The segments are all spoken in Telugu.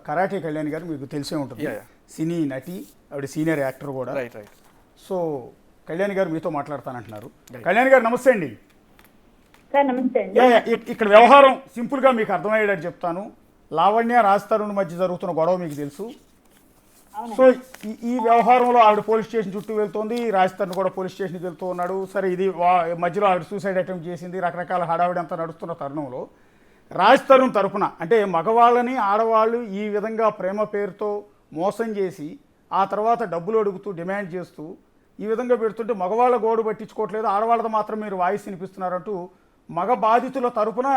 కరాటే కళ్యాణ్ గారు మీకు తెలిసే ఉంటుంది. సినీ నటి, ఆవిడ సీనియర్ యాక్టర్ కూడా. సో కళ్యాణ్ గారు మీతో మాట్లాడతానంటున్నారు. కళ్యాణ్ గారు నమస్తే అండి. ఇక్కడ వ్యవహారం సింపుల్గా మీకు అర్థమయ్యేటట్టు చెప్తాను. లావణ్య రాజ్ తరుణ్ మధ్య జరుగుతున్న గొడవ మీకు తెలుసు. సో ఈ వ్యవహారంలో ఆవిడ పోలీస్ స్టేషన్ చుట్టూ వెళ్తోంది, రాజ్ తరుణ్ కూడా పోలీస్ స్టేషన్కి వెళ్తూ ఉన్నాడు. సరే, ఇది మధ్యలో ఆవిడ సూసైడ్ అటెంప్ట్ చేసింది, రకరకాల హడావిడి అంతా నడుస్తున్న తరుణంలో రాజ్ తరుణ్ తరపున అంటే మగవాళ్ళని ఆడవాళ్ళు ఈ విధంగా ప్రేమ పేరుతో మోసం చేసి ఆ తర్వాత డబ్బులు అడుగుతూ డిమాండ్ చేస్తూ ఈ విధంగా పెడుతుంటే మగవాళ్ళ గోడు పట్టించుకోవట్లేదు, ఆడవాళ్ళతో మాత్రం మీరు వాయిస్ వినిపిస్తున్నారంటూ మగ బాధితుల తరపున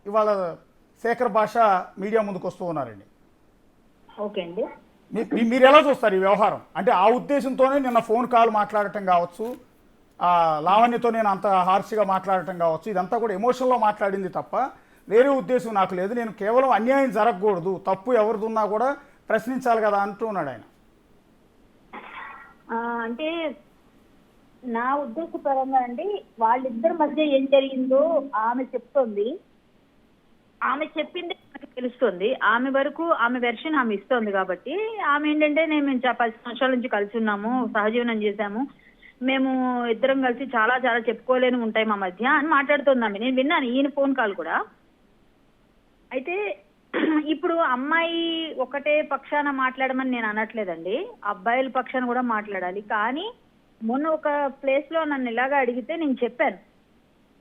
ఇవాళ శేఖర్ భాష మీడియా ముందుకు వస్తూ ఉన్నారండి. ఓకే అండి, మీరు ఎలా చూస్తారు ఈ వ్యవహారం? అంటే ఆ ఉద్దేశంతోనే నిన్న ఫోన్ కాల్ మాట్లాడటం కావచ్చు, లావణ్యతో నేను అంత హార్ష్గా మాట్లాడటం కావచ్చు, ఇదంతా కూడా ఎమోషన్లో మాట్లాడింది తప్ప వేరే ఉద్దేశం నాకు లేదు. నేను కేవలం అన్యాయం జరగకూడదు, తప్పు ఎవరిదున్నా కూడా ప్రశ్నించాలి కదా అంటూ ఉన్నాడు ఆయన. అంటే నా ఉద్దేశపరంగా అండి, వాళ్ళిద్దరి మధ్య ఏం జరిగిందో ఆమె చెప్తోంది. ఆమె చెప్పింది నాకు తెలుస్తుంది. ఆమె వరకు ఆమె వెర్షన్ ఆమె ఇస్తోంది. కాబట్టి ఆమె ఏంటంటే, మేము 10 సంవత్సరాల నుంచి కలిసి ఉన్నాము, సహజీవనం చేశాము, మేము ఇద్దరం కలిసి చాలా చాలా చెప్పుకోలేని ఉంటాయి మా మధ్య అని మాట్లాడుతుంది ఆమె. నేను విన్నాను ఈయన ఫోన్ కాల్ కూడా. అయితే ఇప్పుడు అమ్మాయి ఒకటే పక్షాన మాట్లాడమని నేను అనట్లేదండి, అబ్బాయిల పక్షాన కూడా మాట్లాడాలి. కానీ మొన్న ఒక ప్లేస్ లో నన్ను ఇలాగా అడిగితే నేను చెప్పాను,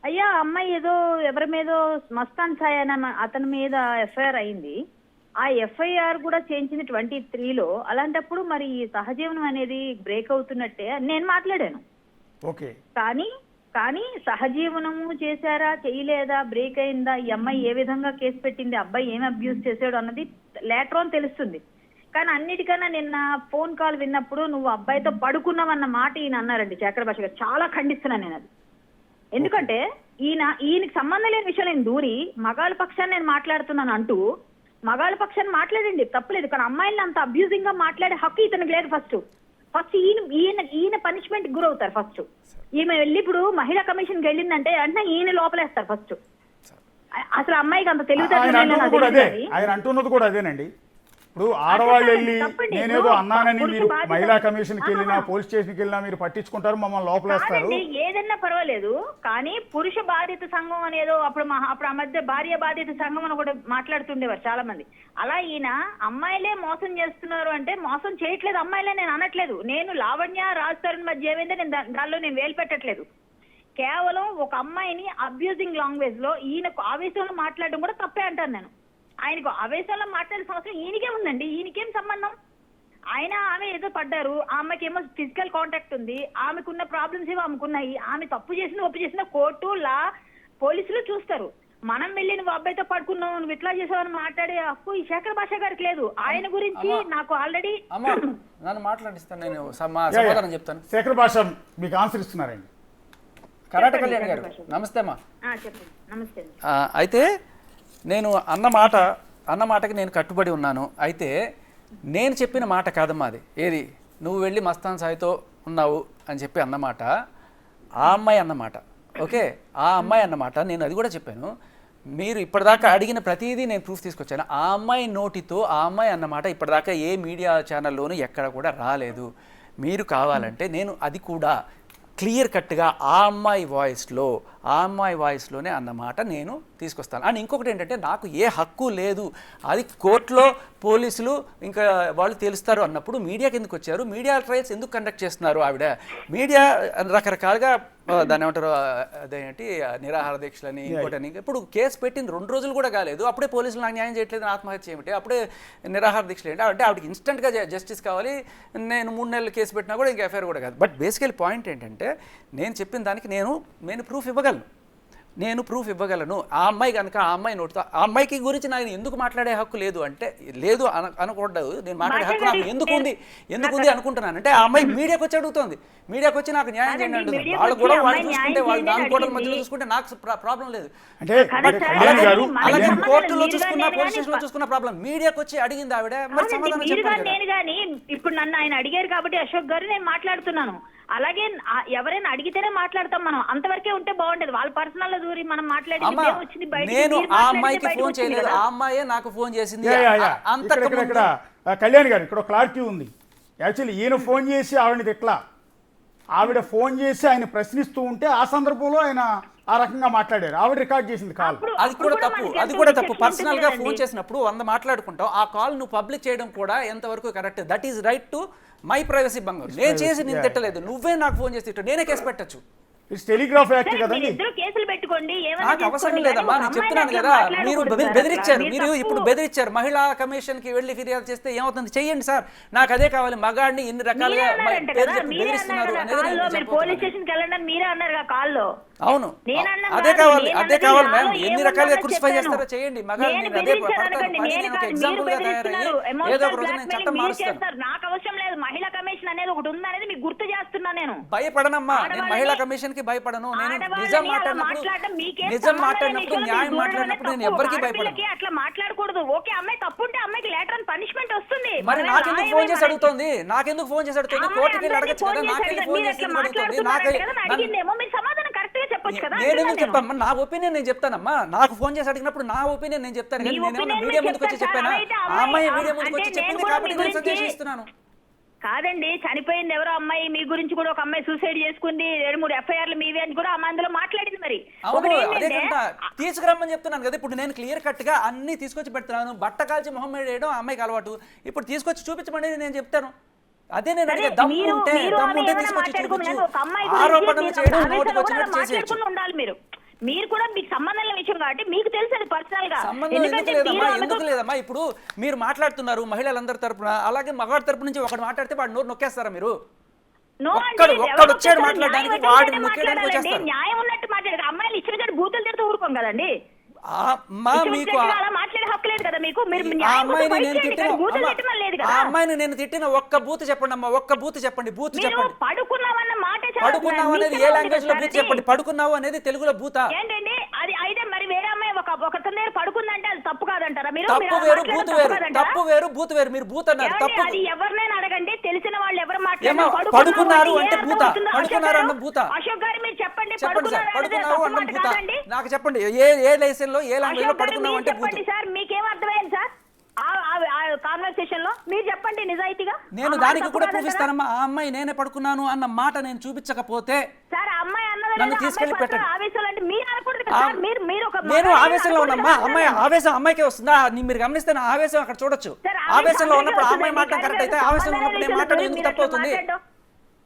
అయ్యా అమ్మాయి ఏదో ఎవరి మీదో మస్తాన్ సాయ్ అనే అతని మీద ఎఫ్ఐఆర్ అయింది, ఆ ఎఫ్ఐఆర్ కూడా చేయించింది 23లో. అలాంటప్పుడు మరి ఈ సహజీవనం అనేది బ్రేక్ అవుతున్నట్టే నేను మాట్లాడాను. ఓకే, కానీ సహజీవనము చేశారా చేయలేదా, బ్రేక్ అయిందా, ఈ అమ్మాయి ఏ విధంగా కేసు పెట్టింది, అబ్బాయి ఏం అబ్యూస్ చేశాడు అన్నది లేటర్ ఆన్ తెలుస్తుంది. కానీ అన్నిటికన్నా నిన్న ఫోన్ కాల్ విన్నప్పుడు నువ్వు అబ్బాయితో పడుకున్నావన్న మాట ఈయన అన్నారండి శేఖర్ భాష గారు. చాలా ఖండిస్తున్నాను నేను అది. ఎందుకంటే ఈయనకి సంబంధం లేని విషయం నేను దూరి మగాళ్ళ పక్షాన్ని నేను మాట్లాడుతున్నాను అంటూ మగాళ్ళ పక్షాన్ని మాట్లాడండి, తప్పలేదు. కానీ అమ్మాయిని అంత అబ్యూజింగ్ గా మాట్లాడే హక్కు ఇతనికి లేదు. ఫస్ట్ ఈయన పనిష్మెంట్ గురవుతారు. ఫస్ట్ ఈమె వెళ్ళి ఇప్పుడు మహిళా కమిషన్కి వెళ్ళిందంటే అంటే ఈయన లోపలేస్తారు ఫస్ట్. అసలు అమ్మాయికి అంత ఆయన అంటున్నది కూడా అదేనండి. ఇప్పుడు ఆడవాళ్ళు వెళ్ళి నేనేదో అన్నానని మీరు మహిళా కమిషన్కి వెళ్ళినా పోలీస్ స్టేషన్కి వెళ్ళినా మీరు పట్టించుకుంటారు, మమ్మల్ని లోపలేస్తారు. ఏదన్నా పర్వాలేదు, కానీ పురుష బాధిత సంఘం అనేదో అప్పుడు ఆ మధ్య భార్య బాధిత సంఘం అని కూడా మాట్లాడుతుండేవారు చాలా మంది. అలా ఈయన అమ్మాయిలే మోసం చేస్తున్నారు అంటే మోసం చేయట్లేదు అమ్మాయిలే నేను అనట్లేదు. నేను లావణ్య రాజ్ తరుణ్ మధ్య ఏమైందో నేను దానిలో నేను వేలు పెట్టట్లేదు. కేవలం ఒక అమ్మాయిని అబ్యూజింగ్ లాంగ్వేజ్ లో ఈయనకు ఆవేశంలో మాట్లాడడం కూడా తప్పే అంటాను నేను. ఆయనకు ఆవేశంలో మాట్లాడాల్సిన అవసరం ఈయనకే ఉందండి, ఈయనకేం సంబంధం? ఆమె ఏదో పడ్డారు, ఆ అమ్మాయికి ఏమో ఫిజికల్ కాంటాక్ట్ ఉంది, ఆమెకున్న ప్రాబ్లమ్స్ ఏమో ఆమెకున్నాయి. ఆమె తప్పు చేసిన ఒప్పు చేసిన కోర్టు పోలీసులు చూస్తారు. మనం వెళ్ళి నువ్వు అబ్బాయితో పడుకున్నావు, నువ్వు ఇట్లా చేసావని మాట్లాడే హక్కు ఈ శేఖర్ భాష గారికి లేదు. ఆయన గురించి నాకు ఆల్రెడీ నన్ను మాట్లాడిస్తాను, నేను సమాధానం చెప్తాను. శేఖర్ భాష మీకు ఆన్సర్ ఇస్తున్నారండి. కరాటే కళ్యాణ్ గారు నమస్తే అమ్మా. చెప్పండి. నమస్తే. అయితే నేను అన్న మాటకి నేను కట్టుబడి ఉన్నాను. అయితే నేను చెప్పిన మాట కాదమ్మా అది. ఏది నువ్వు వెళ్ళి మస్తాన్ సాయితో ఉన్నావు అని చెప్పి అన్నమాట ఆ అమ్మాయి అన్నమాట. ఓకే, ఆ అమ్మాయి అన్నమాట నేను అది కూడా చెప్పాను. మీరు ఇప్పటిదాకా అడిగిన ప్రతిదీ నేను ప్రూఫ్ తీసుకొచ్చాను. ఆ అమ్మాయి నోటితో ఆ అమ్మాయి అన్నమాట ఇప్పటిదాకా ఏ మీడియా ఛానల్లోనూ ఎక్కడ కూడా రాలేదు. మీరు కావాలంటే నేను అది కూడా క్లియర్ కట్గా ఆ అమ్మాయి వాయిస్లోనే అన్నమాట నేను తీసుకొస్తాను. అండ్ ఇంకొకటి ఏంటంటే, నాకు ఏ హక్కు లేదు, అది కోర్టులో పోలీసులు ఇంకా వాళ్ళు తెలుస్తారు అన్నప్పుడు మీడియాకి ఎందుకు వచ్చారు, మీడియా ట్రయల్స్ ఎందుకు కండక్ట్ చేస్తున్నారు? ఆవిడ మీడియా రకరకాలుగా దాన్ని ఏమంటారు, అదేంటి నిరాహార దీక్షలని ఇంకోటని. ఇప్పుడు కేసు పెట్టింది 2 రోజులు కూడా కాలేదు, అప్పుడే పోలీసులు నాకు న్యాయం చేయట్లేదు, ఆత్మహత్య ఏమిటి, అప్పుడే నిరాహార దీక్షలు ఏంటి అంటే ఆవిడకి ఇన్స్టెంట్గా జస్టిస్ కావాలి. నేను 3 నెలలు కేసు పెట్టినా కూడా ఇంకా ఎఫ్ఐఆర్ కూడా కాదు. బట్ బేసికల్ పాయింట్ ఏంటంటే, నేను చెప్పిన దానికి నేను ప్రూఫ్ ఇవ్వగలను. ఆ అమ్మాయి కనుక ఆ అమ్మాయి నోటితో ఆ అమ్మాయికి గురించి నాకు ఎందుకు మాట్లాడే హక్కు లేదు అంటే, లేదు అనకూడదు, నేను మాట్లాడే హక్కు నాకు ఎందుకు ఉంది అనుకుంటున్నాను అంటే, ఆ అమ్మాయి మీడియాకి వచ్చి అడుగుతుంది, మీడియాకి వచ్చి నాకు న్యాయం చేయండి అంటుంది. వాళ్ళు కూడా వాళ్ళు చూసుకుంటే, వాళ్ళు దాని గొడవల మధ్యలో చూసుకుంటే నాకు ప్రాబ్లం లేదు. అలాగే కోర్టులో చూసుకున్నా, పోలీస్ స్టేషన్లో చూసుకున్న ప్రాబ్లం. మీడియాకి వచ్చి అడిగింది ఆవిడ, మరి సమాధానం చెప్పాలి. ఇప్పుడు నన్ను ఆయన అడిగారు కాబట్టి అశోక్ గారు నేను మాట్లాడుతున్నాను. అలాగే ఎవరైనా అడిగితేనే మాట్లాడతాం మనం, అంతవరకే ఉంటే బాగుండేది. వాళ్ళ పర్సనల్ లో దూరి మనం మాట్లాడి అమ్మా, వచ్చింది బయట, నేను ఆ అమ్మాయికి ఫోన్ చేయలేదు, ఆ అమ్మాయే నాకు ఫోన్ చేసింది. ఇక్కడ కళ్యాణ్ గారు ఇక్కడ క్లారిటీ ఉంది. యాక్చువల్లీ ఈయన ఫోన్ చేసి ఆవిడని తిట్లా, ఆవిడ ఫోన్ చేసి ఆయన ప్రశ్నిస్తూ ఉంటే ఆ సందర్భంలో ఆయన ఆ రకంగా మాట్లాడారు, ఆవిడ రికార్డ్ చేసింది కాల్. అది కూడా తప్పు, అది కూడా తప్పు. పర్సనల్ గా ఫోన్ చేసినప్పుడు 100 మాట్లాడుకుంటాం, ఆ కాల్ నువ్వు పబ్లిక్ చేయడం కూడా ఎంతవరకు correct? That is right to my privacy బంగారు. నేను చేసి నేను తిట్టలేదు, నువ్వే నాకు ఫోన్ చేసి తిట్టు, నేనే కేసు పెట్టచ్చు. ఇట్స్ టెలిగ్రాఫ్ యాక్ట్ కదండి. ఇద్దరు కేసులు పెట్టుకోండి, నాకు అవసరం లేదమ్మా, నేను చెప్తున్నాను కదా. మీరు బెదిరించారు, మీరు ఇప్పుడు బెదిరించారు. మహిళా కమిషన్ కి వెళ్ళి ఫిర్యాదు చేస్తే ఏమవుతుంది? చెయ్యండి సార్, నాకు అదే కావాలి. మగాడిని ఇన్ని రకాలుగా బెదిరిస్తున్నారు అనేది పోలీస్ స్టేషన్ కి వెళ్ళండి మీరే అన్నారు కాల్లో. అవును, అదే కావాలి, అదే కావాలి మ్యామ్. ఎన్ని రకాలుగా క్రూసిఫై చేస్తారో చేయండి. మగాడిని అదే ఎగ్జాంపుల్ గా తయారయ్యి ఏదో ఒక రోజు నేను చట్టం మారుస్తాను. నాకు అవసరం లేదు, మహిళా కమిషన్ అనేది ఒకటి ఉందనేది మీకు గుర్తు చేస్తున్నా. నేను భయపడనమ్మా, నేను మహిళా కమిషన్ కి భయపడను. నేను నిజం మాట్లాడినప్పుడు న్యాయం మాట్లాడినప్పుడు నేను ఎవరికి భయపడను. అట్లా మాట్లాడకూడదు. ఓకే, అమ్మాయి తప్పుంటే అమ్మాయికి లేటర్ అని పనిష్మెంట్ వస్తుంది. మరి నాకెందుకు ఫోన్ చేసి అడుగుతుంది? నాకెందుకు ఫోన్ చేసి అడుగుతుంది? కోర్టుకి వెళ్ళి అడగచ్చు కదా, నాకెళ్ళి ఫోన్ చేసి అడుగుతుంది. అడిగిందేమో మీరు సమాధానం కరెక్ట్ గా చెప్పొచ్చు కదా. నేను ఎందుకు చెప్పమ్మా? నా ఒపీనియన్ నేను చెప్తానమ్మా. నాకు ఫోన్ చేసి అడిగినప్పుడు నా ఒపీనియన్ నేను చెప్తాను కానీ నేను మీడియా ముందుకు వచ్చి చెప్పానా? ఆ అమ్మాయి మీడియా ముందుకు వచ్చి చెప్పింది కాబట్టి నేను సజెషన్ ఇస్తున్నాను. కాదండి, చనిపోయింది ఎవరో అమ్మాయి, మీ గురించి కూడా ఒక అమ్మాయి సూసైడ్ చేసుకుంది, 2-3 ఎఫ్ఐఆర్లు మీవి అని కూడా ఆ అందులో మాట్లాడింది. మరి తీసుకురమ్మని చెప్తున్నాను కదా. ఇప్పుడు నేను క్లియర్ కట్ గా అన్ని తీసుకొచ్చి పెడుతున్నాను. బట్ట కాల్చి మొహం మీద వేయడం అమ్మాయికి అలవాటు. ఇప్పుడు తీసుకొచ్చి చూపించమని నేను చెప్తాను. అదే నేను అడిగే, దమ్ము ఉంటే తీసుకొచ్చి చూపించు. ఆరోపణలు చేయడం నోటికి వచ్చినట్టు చేసేయచ్చు. ఉండాలి మీరు కూడా మీకు సంబంధం లేని విషయం కాబట్టి మీకు తెలుసు అది పర్సనల్ గా. సంబంధం ఎందుకు లేదమ్మా? ఇప్పుడు మీరు మాట్లాడుతున్నారు మహిళలందరి తరపున, అలాగే మగవాడి తరపు నుంచి ఒకటి మాట్లాడితే వాడు నోరు నొక్కేస్తారా మీరు? ఒక్కడు వచ్చాడు మాట్లాడడానికి, వాడిని నొక్కేయడానికి వచ్చేస్తారు. న్యాయం ఉన్నట్టు మాట్లాడారు. అమ్మాయిలు ఇచ్చిన బూతులు తిడుతూ ఊరుకోం కదండి. మీకు ఆ అమ్మాయిని నేను తిట్టిన ఒక్క బూత్ చెప్పండి అమ్మా, ఒక్క బూత్ చెప్పండి. బూత్ చెప్పండి. పడుకున్నావు అనేది ఏ లాంగ్వేజ్ లో బూత్ చెప్పండి. పడుకున్నావు అనేది తెలుగులో బూతా? ఏంటండి అది? అయితే మరి వేరే అమ్మాయి ఒకతని దగ్గర పడుకుందంటే అది తప్పు కాదంటారా మీరు? తప్పు వేరు, బూత్ వేరు. తప్పు వేరు, బూత్ వేరు. మీరు బూత్ అన్నారు, తప్పు. అది ఎవరినైనా అడగండి, తెలిసిన వాళ్ళు ఎవరు మాట్లాడారు. పడుకున్నారు అంటే బూత, పడుకున్నారు అన్న బూత. అశోక్ గారు మీరు చెప్పండి, చెప్పండి సార్, పడుకున్నావు అన్న బూత నాకు చెప్పండి. ఏ లైసెన్స్ లో ఏ లాంగ్వేజ్ లో పడుకున్నావు అంటే బూత్. సార్ మీకేం అర్థమైంది సార్ కాన్వర్సేషన్ లో? మీరు చెప్పండి నిజాయితీగా. నేను దానికి కూడా చూపిస్తానమ్మా. ఆ అమ్మాయి నేనే పడుకున్నాను అన్న మాట నేను చూపించకపోతే నన్ను తీసుకెళ్లి పెట్టండి. నేను ఆవేశంలో ఉన్నమ్మా. అమ్మాయి ఆవేశం అమ్మాయికే వస్తుందా? మీరు గమనిస్తే నా ఆవేశం అక్కడ చూడొచ్చు. ఆవేశంలో ఉన్నప్పుడు ఆ అమ్మాయి మాట్లాడడం కరెక్ట్ అయితే, ఆవేశంలో ఉన్నప్పుడు నేను మాట్లాడడం ఎందుకు తప్పు అవుతుంది?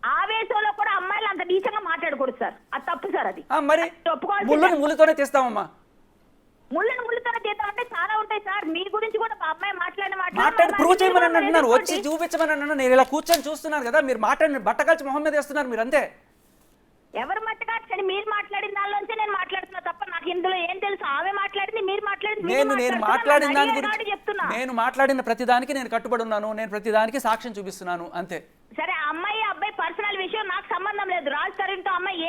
ఆవేశంలో కూడా అమ్మాయిలు అంత నీచంగా మాట్లాడకూడదు సార్, అది తప్పు సార్. అది మరి ముళ్ళని ముళ్ళతోనే తీస్తామమ్మా. ముళ్ళని ముళ్ళతోనే తీద్దామంటే చాలా ఉంటాయి సార్. మీ గురించి కూడా అమ్మాయి మాట్లాడి ప్రూవ్ చేయమని అంటున్నారు, వచ్చి చూపించమని అంటున్నారు. నేను ఇలా కూర్చొని చూస్తున్నాను కదా, మీరు మాట్లాడి బట్టకాల్చి మొహం మీద వేస్తున్నారు మీరు. అంతే. ఎవరు మట్టకాల్చని? మీరు మాట్లాడిన దానిలోంచి నేను మాట్లాడుతున్నా తప్ప నాకు ఇందులో ఏం తెలుసు? ఆమె మాట్లాడింది, మీరు మాట్లాడింది. నేను మాట్లాడిన దాని గురించి చెప్తున్నా. నేను మాట్లాడిన ప్రతి దానికి నేను కట్టుబడి ఉన్నాను. నేను ప్రతి దానికి సాక్ష్యం చూపిస్తున్నాను అంతే. సరే, అమ్మాయి అబ్బాయి పర్సనల్ విషయం నాకు సంబంధం లేదు. రాజ్ తరుణ్తో అమ్మాయి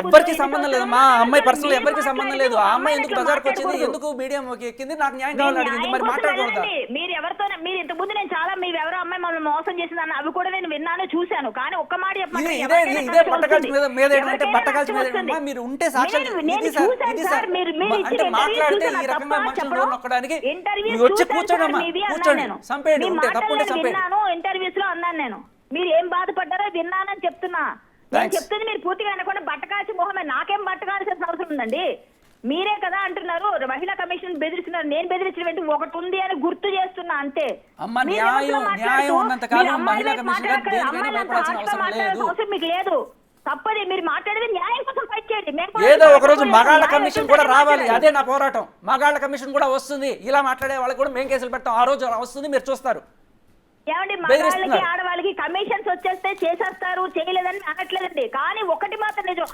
ఎవరికి సంబంధం లేదు. మా అమ్మాయి పర్సనల్ ఎవరికి సంబంధం లేదు. ఆ అమ్మాయి ఎందుకు బజార్కి వచ్చింది, ఎందుకు మీడియం ఎక్కింది, నాకు న్యాయం కావాలని అడిగింది. మరి మాట్లాడకూడదా? మీరు ఎవరితో మీరు ఇంతకు ముందు నేను చాలా మీరు ఎవరో అమ్మాయి మమ్మల్ని మోసం చేసింది అన్న అవి కూడా నేను విన్నాను, చూశాను. కానీ ఒక్క మాట చెప్పండి, ఇదే బట్టకాల్చి మీద ఏంటంటే బట్టకాల్చి మీద మీరు ఉంటే సాక్ష్యం అంటే మాట్లాడితే ఈ రకంగా మనుషులు నొక్కడానికి వచ్చి కూర్చోండి, కూర్చోండి, చంపేయండి. ఉంటే తప్పుంటే చంపేయండి. ఇంటర్వ్యూస్ లో అన్నాను నేను, మీరు ఏం బాధపడ్డారో విన్నానని చెప్తున్నా. నేను చెప్తుంది మీరు పూర్తిగా అనకుండా బట్టకాల్చి మొహమే. నాకేం బట్టకాల్సిన అవసరం ఉందండి? మీరే కదా అంటున్నారు మహిళా కమిషన్ బెదిరిస్తున్నారు. నేను బెదిరించిన ఒకటి ఉంది అని గుర్తు చేస్తున్నా అంతే. న్యాయం ఉన్నంత కాలం మహిళా కమిషన్ అవసరం మీకు లేదు. తప్పది. మీరు మాట్లాడేది న్యాయం కోసం ఫైట్ చేయండి. ఏదో ఒక రోజు మగాళ్ళ కమిషన్ కూడా రావాలి. అదే నా పోరాటం. మగాళ్ళ కమిషన్ కూడా వస్తుంది. ఇలా మాట్లాడే వాళ్ళకి కూడా మేము కేసులు పెడతాం. ఆ రోజు వస్తుంది, మీరు చూస్తారు. ఏమండి, మగవాళ్ళకి ఆడవాళ్ళకి కమిషన్స్ వచ్చేస్తే చేసేస్తారు, చేయలేదని అనట్లేదండి. కానీ ఒకటి మాత్రం నిజం,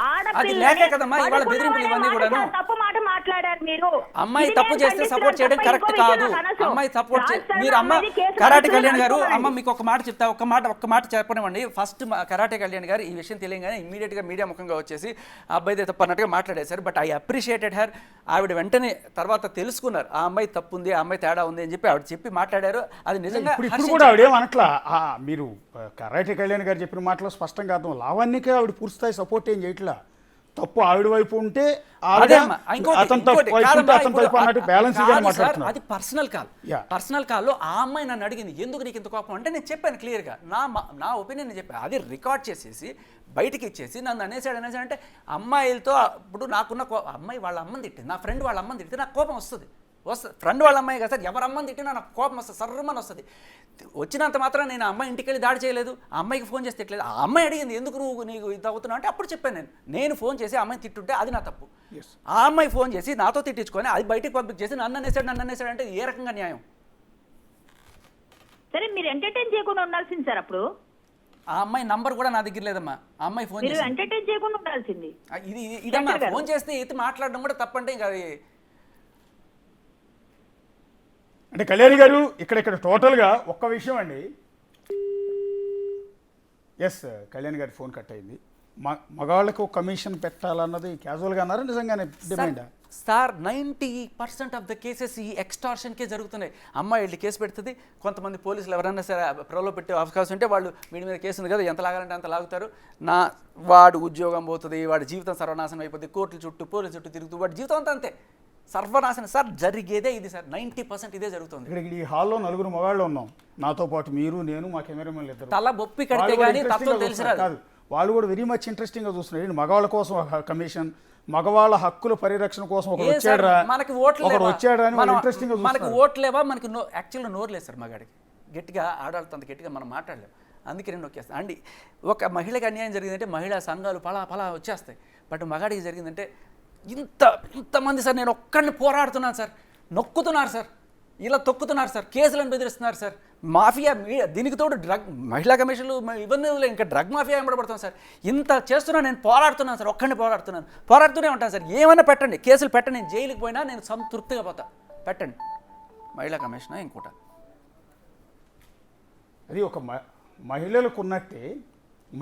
తప్పు మాట మాట్లాడారు మీరు. అమ్మాయి తప్పు చేస్తే సపోర్ట్ చేయడం కరెక్ట్ కాదు. అమ్మాయి సపోర్ట్ మీరు అమ్మ కరాటే కళ్యాణ్ గారు, అమ్మ మీకు ఒక మాట చెప్తా, ఒక్క మాట చెప్పనివ్వండి. ఫస్ట్ కరాటే కళ్యాణ్ గారు ఈ విషయం తెలియగానే ఇమ్మీడియట్ గా మీడియా ముఖంగా వచ్చేసి అబ్బాయి తప్పు అన్నట్టుగా మాట్లాడేశారు. But I appreciated her. ఆవిడ వెంటనే తర్వాత తెలుసుకున్నారు ఆ అమ్మాయి తప్పు ఉంది, ఆ అమ్మాయి తేడా ఉంది అని చెప్పి ఆవిడ చెప్పి మాట్లాడారు. అది నిజంగా ఆవిడేం అనట్లా మీరు కరాటే కళ్యాణ్ గారు చెప్పిన మాటలో స్పష్టంగా అర్థం లావణ్యకే ఆవిడ పూర్తిస్థాయి సపోర్ట్ ఏం చేయట్లా. తప్పు ఆవిడ వైపు ఉంటే అదే అమ్మా. ఇంకోటి కాదమ్మా, ఇప్పుడు బ్యాలెన్స్ కాదు సార్, మాట్లాడుతున్నారు. అది పర్సనల్ కాల్. Yeah. పర్సనల్ కాల్లో ఆ అమ్మాయి నన్ను అడిగింది ఎందుకు నీకు ఇంత కోపం అంటే నేను చెప్పాను క్లియర్గా నా ఒపీనియన్ నేను చెప్పాను. అది రికార్డ్ చేసేసి బయటికి ఇచ్చేసి నన్ను అనేసాడు అంటే అమ్మాయిలతో ఇప్పుడు నాకున్న అమ్మాయి వాళ్ళ అమ్మని తిట్టింది, నా ఫ్రెండ్ వాళ్ళ అమ్మని తిట్టింది, నాకు కోపం వస్తుంది. ఫ్రెండ్ వాళ్ళ అమ్మాయి కదా సార్, ఎవరు అమ్మని తిట్టినా నాకు కోపం వస్తుంది, సర్రమని వస్తుంది. వచ్చినంత మాత్రం నేను ఆ అమ్మాయి ఇంటికి వెళ్ళి దాడి చేయలేదు, ఆ అమ్మాయికి ఫోన్ చేసి తిట్టలేదు. ఆ అమ్మాయి అడిగింది ఎందుకు నువ్వు నీకు ఇది అవుతున్నావు అంటే అప్పుడు చెప్పాను నేను ఫోన్ చేసి ఆ అమ్మాయిని తిట్టుంటే అది నా తప్పు. ఆ అమ్మాయి ఫోన్ చేసి నాతో తిట్టించుకొని అది బయటికి పబ్లిక్ చేసి నన్ను అనేసాడు అంటే ఏ రకంగా న్యాయం? సరే మీరు ఎంటర్టైన్ చేయకుండా ఉండాల్సింది సార్. అప్పుడు ఆ అమ్మాయి నంబర్ కూడా నా దగ్గర లేదమ్మా. ఆ అమ్మాయి ఫోన్ మీరు చేసి ఎంటర్టైన్ చేయకుండా ఉండాల్సింది. ఇదమ్మా ఫోన్ చేస్తే ఎత్తి మాట్లాడడం కూడా తప్పంటే ఇంకా అది అంటే కళ్యాణి గారు ఇక్కడ టోటల్గా ఒక్క విషయం అండి. ఎస్, కళ్యాణి గారి ఫోన్ కట్ అయింది. మగవాళ్ళకు కమిషన్ పెట్టాలన్నది క్యాజువల్గా అన్నారా నిజంగానే డిమాండా? సార్ 90% ఆఫ్ ద కేసెస్ ఈ ఎక్స్టార్షన్కే జరుగుతున్నాయి. అమ్మాయి వెళ్ళి కేసు పెడుతుంది, కొంతమంది పోలీసులు ఎవరైనా సరే ప్రలో పెట్టే అవకాశం ఉంటే వాళ్ళు వీడి మీద కేసు ఉంది కదా ఎంత లాగాలంటే అంత లాగుతారు. వాడు ఉద్యోగం పోతుంది, వాడి జీవితం సర్వనాశనం అయిపోతుంది, కోర్టుల చుట్టూ పోలీసు చుట్టూ తిరుగుతూ వాడి జీవితం అంతా అంతే సర్వనాశనం. సార్ జరిగేదే ఇది సార్, 90% ఇదే జరుగుతుంది. ఇక్కడ ఈ హాల్లో నలుగురు మగాళ్ళు ఉన్నాం, నాతో పాటు మీరు, నేను, మా కెమెరామెన్లు ఇద్దరు. తల బొప్పి కడితే కానీ తత్వం తెలిసిరాదు. కాదు, వాళ్ళు కూడా వెరీ మచ్ ఇంట్రెస్టింగ్గా చూస్తున్నారు. మగవాళ్ళ కోసం ఒక కమిషన్, మగవాళ్ళ హక్కుల పరిరక్షణ కోసం ఒకరు వచ్చాడా, మనకి ఓట్లు ఇంట్రెస్టింగ్ మనకి ఓట్లేవా, మనకి యాక్చువల్గా నోరు లేదు సార్ మగాడికి. గట్టిగా ఆడాళ్ళతో అంత గట్టిగా మనం మాట్లాడలేము, అందుకే నేను నొక్కేస్తాను అండి. ఒక మహిళకి అన్యాయం జరిగిందంటే మహిళా సంఘాలు పలా వచ్చేస్తాయి. బట్ మగాడికి జరిగిందంటే ఇంతమంది సార్, నేను ఒక్కడిని పోరాడుతున్నాను సార్, నొక్కుతున్నారు సార్, ఇలా తొక్కుతున్నారు సార్, కేసులను బెదిరిస్తున్నారు సార్, మాఫియా దీనికి తోడు మహిళా కమిషన్లు ఇవన్నీ ఇంకా డ్రగ్ మాఫియా వెంబడబడుతుంది సార్. ఇంత చేస్తున్నా నేను పోరాడుతున్నాను సార్, ఒక్కడిని పోరాడుతూనే ఉంటాను సార్. ఏమైనా పెట్టండి, కేసులు పెట్టండి, నేను జైలుకి పోయినా నేను సంతృప్తిగా పోతా, పెట్టండి మహిళా కమిషన్ ఇంకోట. అది ఒక మహిళలకు ఉన్నట్టే,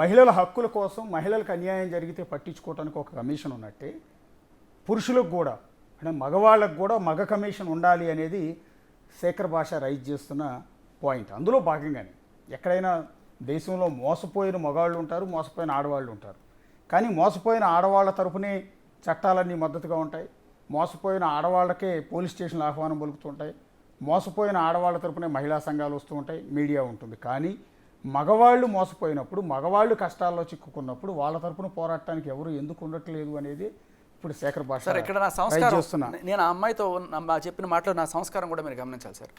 మహిళల హక్కుల కోసం మహిళలకు అన్యాయం జరిగితే పట్టించుకోవడానికి ఒక కమిషన్ ఉన్నట్టే పురుషులకు కూడా, అంటే మగవాళ్ళకు కూడా మగ కమిషన్ ఉండాలి అనేది శేఖర్ భాష రైజ్ చేస్తున్న పాయింట్. అందులో భాగంగానే ఎక్కడైనా దేశంలో మోసపోయిన మగవాళ్ళు ఉంటారు, మోసపోయిన ఆడవాళ్ళు ఉంటారు. కానీ మోసపోయిన ఆడవాళ్ళ తరపునే చట్టాలన్నీ మద్దతుగా ఉంటాయి, మోసపోయిన ఆడవాళ్ళకే పోలీస్ స్టేషన్లు ఆహ్వానం పలుకుతుంటాయి, మోసపోయిన ఆడవాళ్ళ తరపునే మహిళా సంఘాలు వస్తూ ఉంటాయి, మీడియా ఉంటుంది. కానీ మగవాళ్ళు మోసపోయినప్పుడు, మగవాళ్ళు కష్టాల్లో చిక్కుకున్నప్పుడు వాళ్ళ తరపున పోరాటానికి ఎవరు ఎందుకు ఉండట్లేదు అనేది ఇప్పుడు శేఖర్ భాష సార్. ఇక్కడ నా సంస్కారం, నేను ఆ అమ్మాయితో చెప్పిన మాటలో నా సంస్కారం కూడా మీరు గమనించాలి సార్.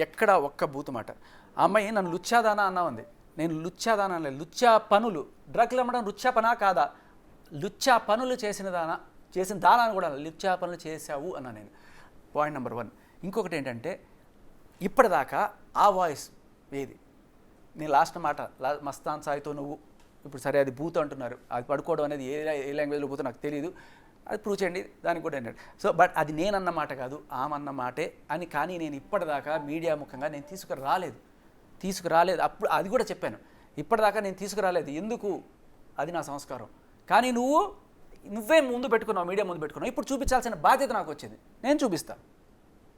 ఎక్కడ ఒక్క బూతు మాట. ఆ అమ్మాయి నన్ను లుచ్చాదానా అన్నా ఉంది, నేను లుచ్చాదానా లేదు. లుచ్చా పనులు, డ్రగ్లు అమ్మడం లుచ్చా పనా కాదా, లుచ్చా పనులు చేసిన దానా అని కూడా లుచ్చా పనులు చేశావు అన్నా నేను. Point number 1. ఇంకొకటి ఏంటంటే ఇప్పటిదాకా ఆ వాయిస్ ఏది, నేను లాస్ట్ మాట మస్తాన్ సాయితో నువ్వు, ఇప్పుడు సరే అది బూత్ అంటున్నారు, అది పడుకోవడం అనేది ఏ లాంగ్వేజ్లో బూత్ నాకు తెలియదు, అది ప్రూవ్ చేయండి, దానికి కూడా ఏంటంటే సో బట్ అది నేనన్న మాట కాదు, ఆమన్న మాటే అని. కానీ నేను ఇప్పటిదాకా మీడియా ముఖంగా నేను తీసుకురాలేదు. అప్పుడు అది కూడా చెప్పాను, ఇప్పటిదాకా నేను తీసుకురాలేదు. ఎందుకు, అది నా సంస్కారం. కానీ నువ్వే ముందు పెట్టుకున్నావు, మీడియా ముందు పెట్టుకున్నావు. ఇప్పుడు చూపించాల్సిన బాధ్యత నాకు వచ్చింది, నేను చూపిస్తాను.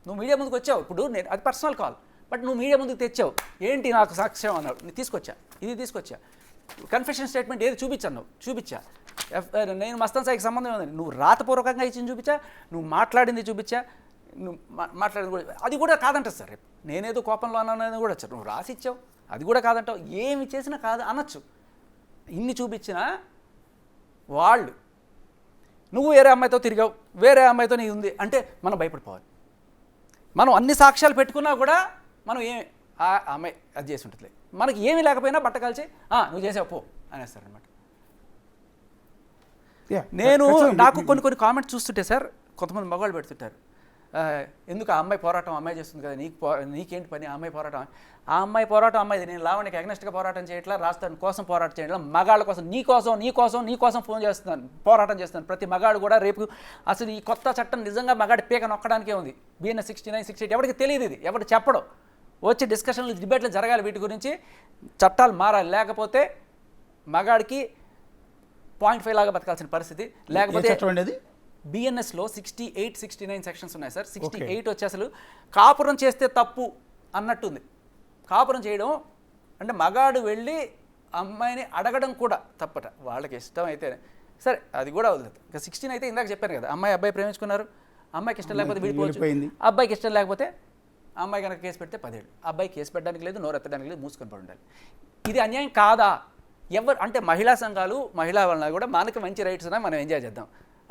నువ్వు మీడియా ముందుకు వచ్చావు, ఇప్పుడు నేను అది పర్సనల్ కాల్, బట్ నువ్వు మీడియా ముందుకు తెచ్చావు. ఏంటి నాకు సాక్ష్యం అన్నాడు, నేను తీసుకొచ్చా కన్ఫెషన్ స్టేట్మెంట్ ఏది చూపించా. నేను మస్తాన్ సాయికి సంబంధం ఉందని నువ్వు రాతపూర్వకంగా ఇచ్చింది చూపించా, నువ్వు మాట్లాడింది చూపించా, నువ్వు మాట్లాడింది కూడా అది కూడా కాదంటారు సార్. రేపు నేనేదో కోపంలో అన్నానని కూడా వచ్చాను, నువ్వు రాసిచ్చావు, అది కూడా కాదంటావు. ఏమి చేసినా కాదు అనొచ్చు. ఇన్ని చూపించినా వాళ్ళు నువ్వు వేరే అమ్మాయితో తిరిగావు, వేరే అమ్మాయితో నీ ఉంది అంటే మనం భయపడిపోవాలి. మనం అన్ని సాక్ష్యాలు పెట్టుకున్నా కూడా మనం ఆ అమ్మాయి అది చేసి ఉంటుంది, మనకి ఏమీ లేకపోయినా బట్ట కలిసి నువ్వు చేసావు పో అనేస్తారనమాట. నాకు కొన్ని కామెంట్స్ చూస్తుంటే సార్, కొంతమంది మగవాళ్ళు పెడుతుంటారు, ఎందుకు ఆ అమ్మాయి పోరాటం అమ్మాయి చేస్తుంది కదా, నీకేంటి పని, ఆ అమ్మాయి పోరాటం అమ్మాయిది. నేను లావణ్యకి అగ్నెస్ట్గా పోరాటం చేయట్లా, రాష్ట్రం కోసం పోరాటం చేయట్లా, మగాళ్ళ కోసం నీ కోసం ఫోన్ చేస్తున్నాను, పోరాటం చేస్తున్నాను. ప్రతి మగాడు కూడా రేపు అసలు ఈ కొత్త చట్టం నిజంగా మగాడి పీక నొక్కడానికే ఉంది. BNS 69, 68 ఎవరికి తెలియదు, ఇది ఎవరు చెప్పడం. వచ్చి డిస్కషన్లు, డిబేట్లు జరగాలి వీటి గురించి, చట్టాలు మారాలి. లేకపోతే మగాడికి 0.5 లాగా బతకాల్సిన పరిస్థితి. లేకపోతే BNSలో 68, 69 సెక్షన్స్ ఉన్నాయి సార్. 68 వచ్చి అసలు కాపురం చేస్తే తప్పు అన్నట్టుంది. కాపురం చేయడం అంటే మగాడు వెళ్ళి అమ్మాయిని అడగడం కూడా తప్పట. వాళ్ళకి ఇష్టం అయితే సరే, అది కూడా వదిలేదు. ఇంకా 16 అయితే ఇందాక చెప్పాను కదా, అమ్మాయి అబ్బాయి ప్రేమించుకున్నారు, అమ్మాయికి ఇష్టం లేకపోతే విడిపోవచ్చు, అబ్బాయికి ఇష్టం లేకపోతే అమ్మాయి కనుక కేసు పెడితే 10 ఏళ్ళు, అబ్బాయి కేసు పెట్టడానికి లేదు, నోరు ఎత్తడానికి లేదు, మూసుకొని పడి ఉండాలి. ఇది అన్యాయం కాదా? ఎవరు అంటే మహిళా సంఘాలు, మహిళా వలన కూడా మనకి మంచి రైట్స్ ఉన్నాయి, మనం ఎంజాయ్ చేద్దాం.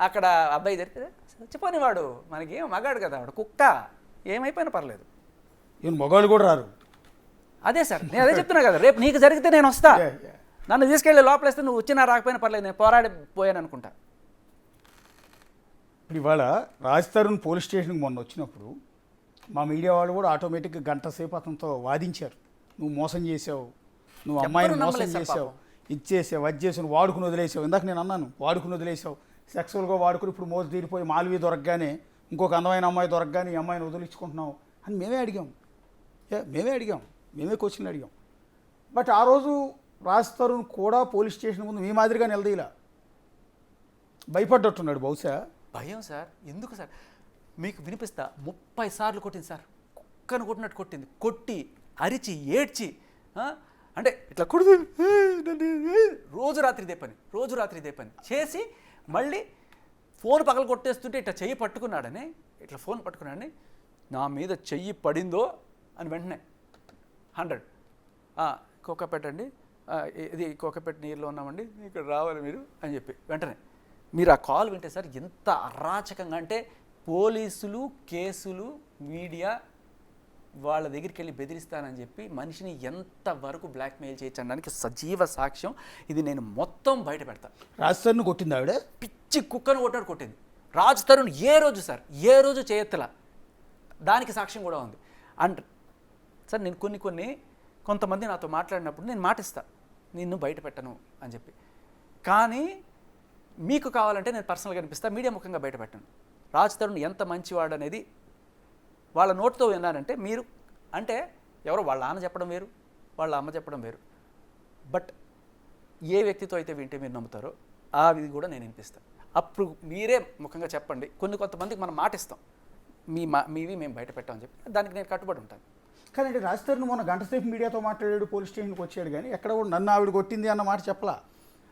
అక్కడ అబ్బాయి జరిగితే చచ్చిపోని వాడు మనకి ఏం మగాడు కదా, వాడు కుక్క, ఏమైపోయినా పర్లేదు. ఈయన మగాళ్ళు కూడా రారు. అదే సార్, నేను అదే చెప్తున్నా కదా, రేపు నీకు జరిగితే నేను వస్తా, నన్ను తీసుకెళ్ళి లోపలేస్తే నువ్వు వచ్చినా రాకపోయినా పర్లేదు, నేను పోరాడిపోయాను అనుకుంటా. ఇప్పుడు ఇవాళ రాజ్ తరుణ్ పోలీస్ స్టేషన్కి మొన్న వచ్చినప్పుడు మా మీడియా వాళ్ళు కూడా ఆటోమేటిక్గా గంట సేపు అతనితో వాదించారు. నువ్వు మోసం చేసావు, నువ్వు అమ్మాయిని మోసం చేసావు, ఇచ్చేసావు, అది చేసావు, వాడుకుని వదిలేసావు. ఇందాక నేను అన్నాను, వాడుకుని వదిలేసావు, సెక్సువల్గా వాడుకుని ఇప్పుడు మోజు తీరిపోయి మాల్వీ దొరకగానే ఇంకొక అందమైన అమ్మాయి దొరకగానే ఈ అమ్మాయిని వదిలించుకుంటున్నావు అని మేమే అడిగాం, మేమే క్వశ్చన్లు అడిగాం. బట్ ఆ రోజు రాజ్ తరుణ్ కూడా పోలీస్ స్టేషన్ ముందు మీ మాదిరిగా నిలదీలా, భయపడ్డట్టున్నాడు. బహుశా భయం సార్. ఎందుకు సార్? మీకు వినిపిస్తా, 30 సార్లు కొట్టింది సార్, కుక్కను కొట్టినట్టు కొట్టింది, కొట్టి అరిచి ఏడ్చి అంటే ఇట్లా కొడుతుంది, రోజు రాత్రి ఇదే పని చేసి మళ్ళీ ఫోన్ పగలు కొట్టేస్తుంటే ఇట్లా చెయ్యి పట్టుకున్నాడని, ఇట్లా ఫోన్ పట్టుకున్నాడని, నా మీద చెయ్యి పడిందో అని వెంటనే 100 కోకపెట్టండి, ఇది కోకపెట్ట నీరులో ఉన్నామండి, ఇక్కడ రావాలి మీరు అని చెప్పి వెంటనే మీరు ఆ కాల్ వింటే సార్ ఎంత అరాచకంగా అంటే, పోలీసులు, కేసులు, మీడియా వాళ్ళ దగ్గరికి వెళ్ళి బెదిరిస్తానని చెప్పి మనిషిని ఎంతవరకు బ్లాక్మెయిల్ చేయడానికి సజీవ సాక్ష్యం ఇది. నేను మొత్తం బయట పెడతాను. రాజ్ తరుణ్ కొట్టింది ఆవిడ, పిచ్చి కుక్కను కొట్టింది. రాజ్ తరుణ్ ఏ రోజు చేయెత్తలా, దానికి సాక్ష్యం కూడా ఉంది. అండ్ సార్ నేను కొంతమంది నాతో మాట్లాడినప్పుడు నేను మాటిస్తా, నిన్ను బయట పెట్టను అని చెప్పి. కానీ మీకు కావాలంటే నేను పర్సనల్గా అనిపిస్తా, మీడియా ముఖంగా బయట పెట్టను. రాజ్ తరుణ్ ఎంత మంచివాడు అనేది వాళ్ళ నోటితో విన్నారంటే మీరు, అంటే ఎవరో వాళ్ళ నాన్న చెప్పడం వేరు, వాళ్ళ అమ్మ చెప్పడం వేరు, బట్ ఏ వ్యక్తితో అయితే వింటే మీరు నమ్ముతారో ఆ ఇది కూడా నేను వినిపిస్తాను. అప్పుడు మీరే ముఖంగా చెప్పండి. కొంతమందికి మనం మాటిస్తాం, మీవి మేము బయట పెట్టామని చెప్పి, దానికి నేను కట్టుబడి ఉంటాను. కానీ రాజ్ తరుణ్ మొన్న గంట సేపు మీడియాతో మాట్లాడాడు, పోలీస్ స్టేషన్కి వచ్చాడు, కానీ ఎక్కడ కూడా నన్ను ఆవిడ కొట్టింది అన్న మాట చెప్పలా.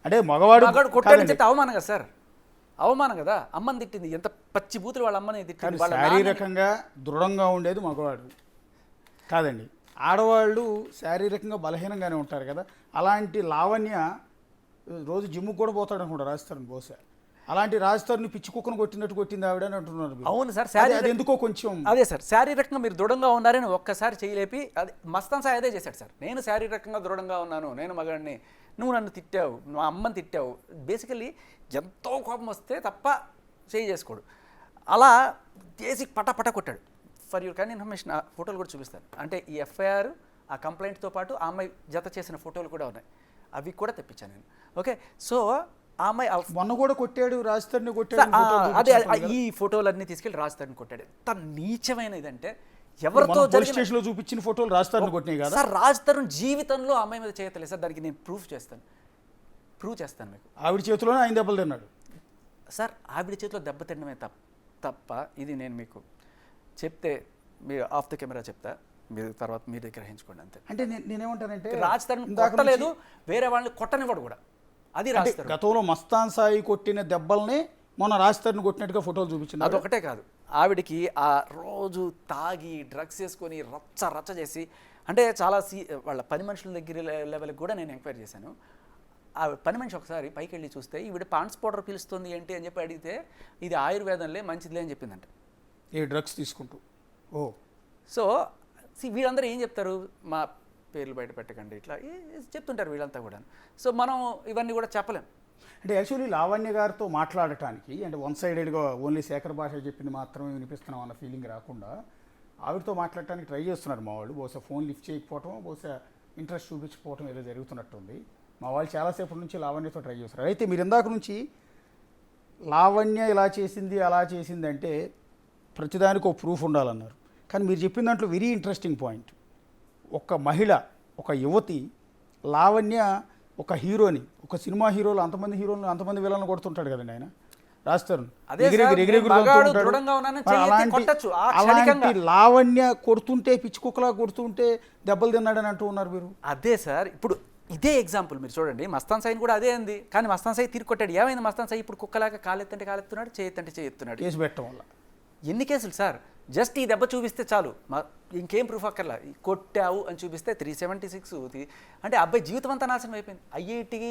అంటే మగవాడు కొట్టాడని చెప్తే అవమానం కదా సార్, అవమానం కదా. అమ్మని తిట్టింది, ఎంత పచ్చి బూతులు వాళ్ళ అమ్మని తిట్టింది. శారీరకంగా దృఢంగా ఉండేది మగవాడు కాదండి, ఆడవాళ్ళు శారీరకంగా బలహీనంగానే ఉంటారు కదా. అలాంటి లావణ్య రోజు జిమ్కి కూడా పోతాడు అనుకుంటా రాజ్ తరుణ్, బహుశా అలాంటి రాజ్ తరుణ్ పిచ్చి కుక్కను కొట్టినట్టు కొట్టింది ఆవిడ అని అంటున్నారు. అవును సార్, ఎందుకో కొంచెం అదే సార్, శారీరకంగా మీరు దృఢంగా ఉన్నారని ఒక్కసారి చేయలేపి, అది మస్తాన్ సాయి అదే చేశాడు సార్. నేను శారీరకంగా దృఢంగా ఉన్నాను, నేను మగాడిని, నువ్వు నన్ను తిట్టావు, మా అమ్మని తిట్టావు. బేసికలీ ఎంతో కోపం వస్తే తప్ప చేసుకోడు. అలా చేసి పట కొట్టాడు. ఫర్ యూర్ కైండ్ ఇన్ఫర్మేషన్ ఆ ఫోటోలు కూడా చూపిస్తాను. అంటే ఈ ఎఫ్ఐఆర్, ఆ కంప్లైంట్తో పాటు ఆ అమ్మాయి జత చేసిన ఫోటోలు కూడా ఉన్నాయి, అవి కూడా తెప్పించాను నేను. ఓకే, సో ఆ అమ్మాయి మొన్న కూడా కొట్టాడు, రాజ్ తరుణ్ కొట్టాడు. అదే ఈ ఫోటోలన్నీ తీసుకెళ్ళి రాజ్ తరుణ్ కొట్టాడు. ఎంత నీచమైన ఇదంటే, ఎవరితో స్టేషన్లో చూపించిన ఫోటోలు రాజ్ తరుణ్ కొట్టినాయి కదా సార్. రాజ్ తరుణ్ జీవితంలో అమ్మాయి మీద చేయట్లేదు సార్, దానికి నేను ప్రూవ్ చేస్తాను మీకు. ఆవిడ చేతిలోనే ఆయన దెబ్బలు తిన్నాడు సార్. ఆవిడ చేతిలో దెబ్బ తినడమే తప్ప ఇది నేను మీకు చెప్తే, మీరు ఆఫ్ ద కెమెరా చెప్తా, మీరు తర్వాత మీరు గ్రహించుకోండి అంతే. అంటే నేనేమంటానంటే, రాజ్ తరుణ్ కొట్టలేదు, వేరే వాళ్ళని కొట్టనివాడు కూడా. అది రాజ్ తరుణ్ గతంలో మస్తాన్ సాయి కొట్టిన దెబ్బల్ని మొన్న రాజ్ తరుణ్ కొట్టినట్టుగా ఫోటోలు చూపించింది. అదొకటే కాదు, ఆవిడికి ఆ రోజు తాగి డ్రగ్స్ వేసుకొని రచ్చ చేసి, అంటే చాలా వాళ్ళ పని మనుషుల దగ్గర లెవెల్కి కూడా నేను ఎంక్వైరీ చేశాను. ఆ పని మనిషి ఒకసారి పైకి వెళ్ళి చూస్తే ఈవిడ పాండ్స్ పౌడర్ పిలుస్తుంది ఏంటి అని చెప్పి అడిగితే, ఇది ఆయుర్వేదంలే మంచిదిలే అని చెప్పిందంట. ఏ డ్రగ్స్ తీసుకుంటూ. సో వీళ్ళందరూ ఏం చెప్తారు, మా పేర్లు బయట పెట్టకండి ఇట్లా చెప్తుంటారు వీళ్ళంతా కూడా. సో మనం ఇవన్నీ కూడా చెప్పలేం. అంటే యాక్చువల్లీ లావణ్య గారితో మాట్లాడటానికి, అంటే వన్ సైడెడ్గా ఓన్లీ శేఖర్ భాష చెప్పింది మాత్రమే వినిపిస్తున్నాం అన్న ఫీలింగ్ రాకుండా ఆవిడతో మాట్లాడటానికి ట్రై చేస్తున్నారు మా వాళ్ళు. బహుశా ఫోన్ లిఫ్ట్ చేయకపోవటం, బహుశా ఇంట్రెస్ట్ చూపించకపోవటం ఏదో జరుగుతున్నట్టుంది. మా వాళ్ళు చాలాసేపటి నుంచి లావణ్యతో ట్రై చేస్తారు. అయితే మీరు ఇందాక నుంచి లావణ్య ఇలా చేసింది అలా చేసింది అంటే ప్రతిదానికి ఒక ప్రూఫ్ ఉండాలన్నారు. కానీ మీరు చెప్పిన దాంట్లో వెరీ ఇంట్రెస్టింగ్ పాయింట్, ఒక మహిళ, ఒక యువతి లావణ్య ఒక హీరోని, ఒక సినిమా హీరోలు అంతమంది హీరోలు అంతమంది విలన్లు కొడుతుంటాడు కదండి ఆయన. రాస్తారు అదే సార్, మగాడు దృఢంగా ఉన్నానని చెయ్యి కొట్టొచ్చు, ఆ క్షణికంగా. అలాంటి లావణ్య కొడుతుంటే పిచ్చి కుక్కలా కొడుతుంటే దెబ్బలు తిన్నాడని అంటూ ఉన్నారు మీరు. అదే సార్, ఇప్పుడు ఇదే ఎగ్జాంపుల్ మీరు చూడండి, మస్తాన్ సాయిని కూడా అదే అంది, కానీ మస్తాన్ సాయి తిరిగి కొట్టాడు. ఏమైంది మస్తాన్ సాయి? ఇప్పుడు కుక్కలాగా కాలెత్తంటే కాలెత్తున్నాడు, చేయెత్తంటే చేయెత్తున్నాడు. కేసు పెట్టడం వల్ల ఎన్ని కేసులు సార్? జస్ట్ ఈ దెబ్బ చూపిస్తే చాలు, ఇంకేం ప్రూఫ్ అక్కర్లా. కొట్టావు అని చూపిస్తే 376. అంటే అబ్బాయి జీవితం అంతా నాశనం అయిపోయింది. ఐఐటికి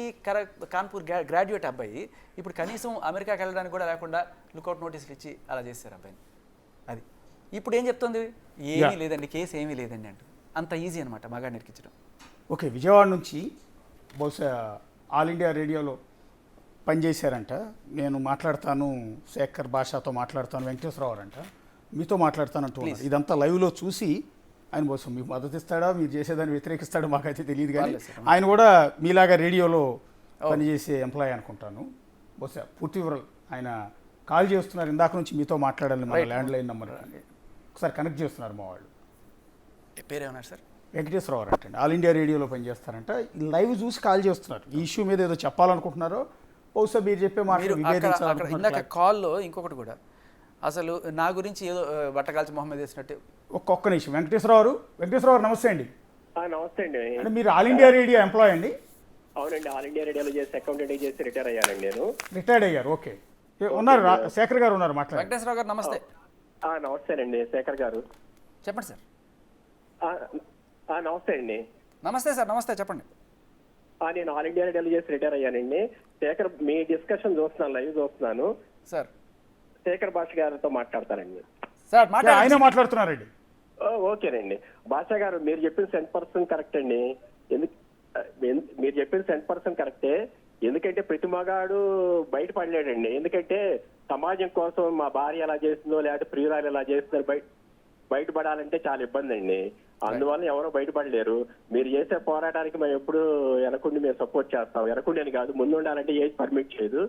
కాన్పూర్ గ్రాడ్యుయేట్ అబ్బాయి ఇప్పుడు కనీసం అమెరికాకి వెళ్ళడానికి కూడా లేకుండా లుకౌట్ నోటీసులు ఇచ్చి అలా చేశారు అబ్బాయిని. అది ఇప్పుడు ఏం చెప్తుంది? ఏమీ లేదండి, కేసు ఏమీ లేదండి అంటూ. అంత ఈజీ అనమాట మగాడిని ఇరికించడం. ఓకే, విజయవాడ నుంచి బహుశా ఆల్ ఇండియా రేడియోలో పనిచేశారంట. నేను మాట్లాడతాను, శేఖర్ భాషతో మాట్లాడతాను, వెంకటేశ్వరరావు అంట మీతో మాట్లాడతానంటూ ఉన్నారు. ఇదంతా లైవ్లో చూసి ఆయన బహుశా మీకు మద్దతు ఇస్తాడా, మీరు చేసేదాన్ని వ్యతిరేకిస్తాడో మాకైతే తెలియదు, కానీ ఆయన కూడా మీలాగా రేడియోలో పనిచేసే ఎంప్లాయీ అనుకుంటాను. బహుశా పూర్తి వివరాలు ఆయన కాల్ చేస్తున్నారు, ఇందాక నుంచి మీతో మాట్లాడాలని మన ల్యాండ్ లైన్ నెంబర్ ఒకసారి కనెక్ట్ చేస్తున్నారు మా వాళ్ళు. పేరేమన్నారు సార్? వెంకటేశ్వరరావు అంటండి, ఆల్ ఇండియా రేడియోలో పనిచేస్తారంట. లైవ్ చూసి కాల్ చేస్తున్నారు, ఈ ఇష్యూ మీద ఏదో చెప్పాలనుకుంటున్నారో బహుశా మీరు చెప్పే మాటలు ఇందాక కాల్లో ఇంకొకటి కూడా, అసలు నా గురించి ఏదో బట్టకాల్చి మొహమ్మద్ వేసినట్టు. ఒక్క నిమిషం. వెంకటేశ్వరరావు నమస్తే అండి. నమస్తే అండి. అంటే మీరు ఆల్ ఇండియా రేడియో ఎంప్లాయ్ అండి? అవునండి, ఆల్ ఇండియా రేడియోలో చేసి అకౌంటెంట్ చేసి రిటైర్ అయ్యానండి నేను. రిటైర్డ్ అయ్యారు, ఓకే. ఉన్నారు శేఖర్ గారు ఉన్నారు, మాట్లాడారు. వెంకటేశ్వరరావు గారు నమస్తే. నమస్తేనండి శేఖర్ గారు. చెప్పండి సార్. నమస్తే అండి. నమస్తే సార్, నమస్తే చెప్పండి. నేను ఆల్ ఇండియా రేడియోలో చేసి రిటైర్ అయ్యానండి. శేఖర్, మీ డిస్కషన్ చూస్తున్నాను, లైవ్ చూస్తున్నాను సార్. శేఖర్ భాష గారితో మాట్లాడతానండి సార్. ఆయన మాట్లాడుతున్నారండి. ఓకేనండి. భాష గారు, మీరు చెప్పిన 100% కరెక్ట్ అండి. మీరు చెప్పిన 100% కరెక్టే. ఎందుకంటే ప్రతి మగాడు బయటపడలేడండి. ఎందుకంటే సమాజం కోసం మా భార్య ఎలా చేస్తుందో లేకపోతే ప్రియురాలు ఎలా చేస్తుందో బయటపడాలంటే చాలా ఇబ్బంది అండి. అందువల్ల ఎవరో బయటపడలేరు. మీరు చేసే పోరాటానికి మేము ఎప్పుడు వెనకుండి మేము సపోర్ట్ చేస్తాం. వెనకుండి అని కాదు, ముందు ఉండాలంటే ఏజ్ పర్మిట్ చేయదు.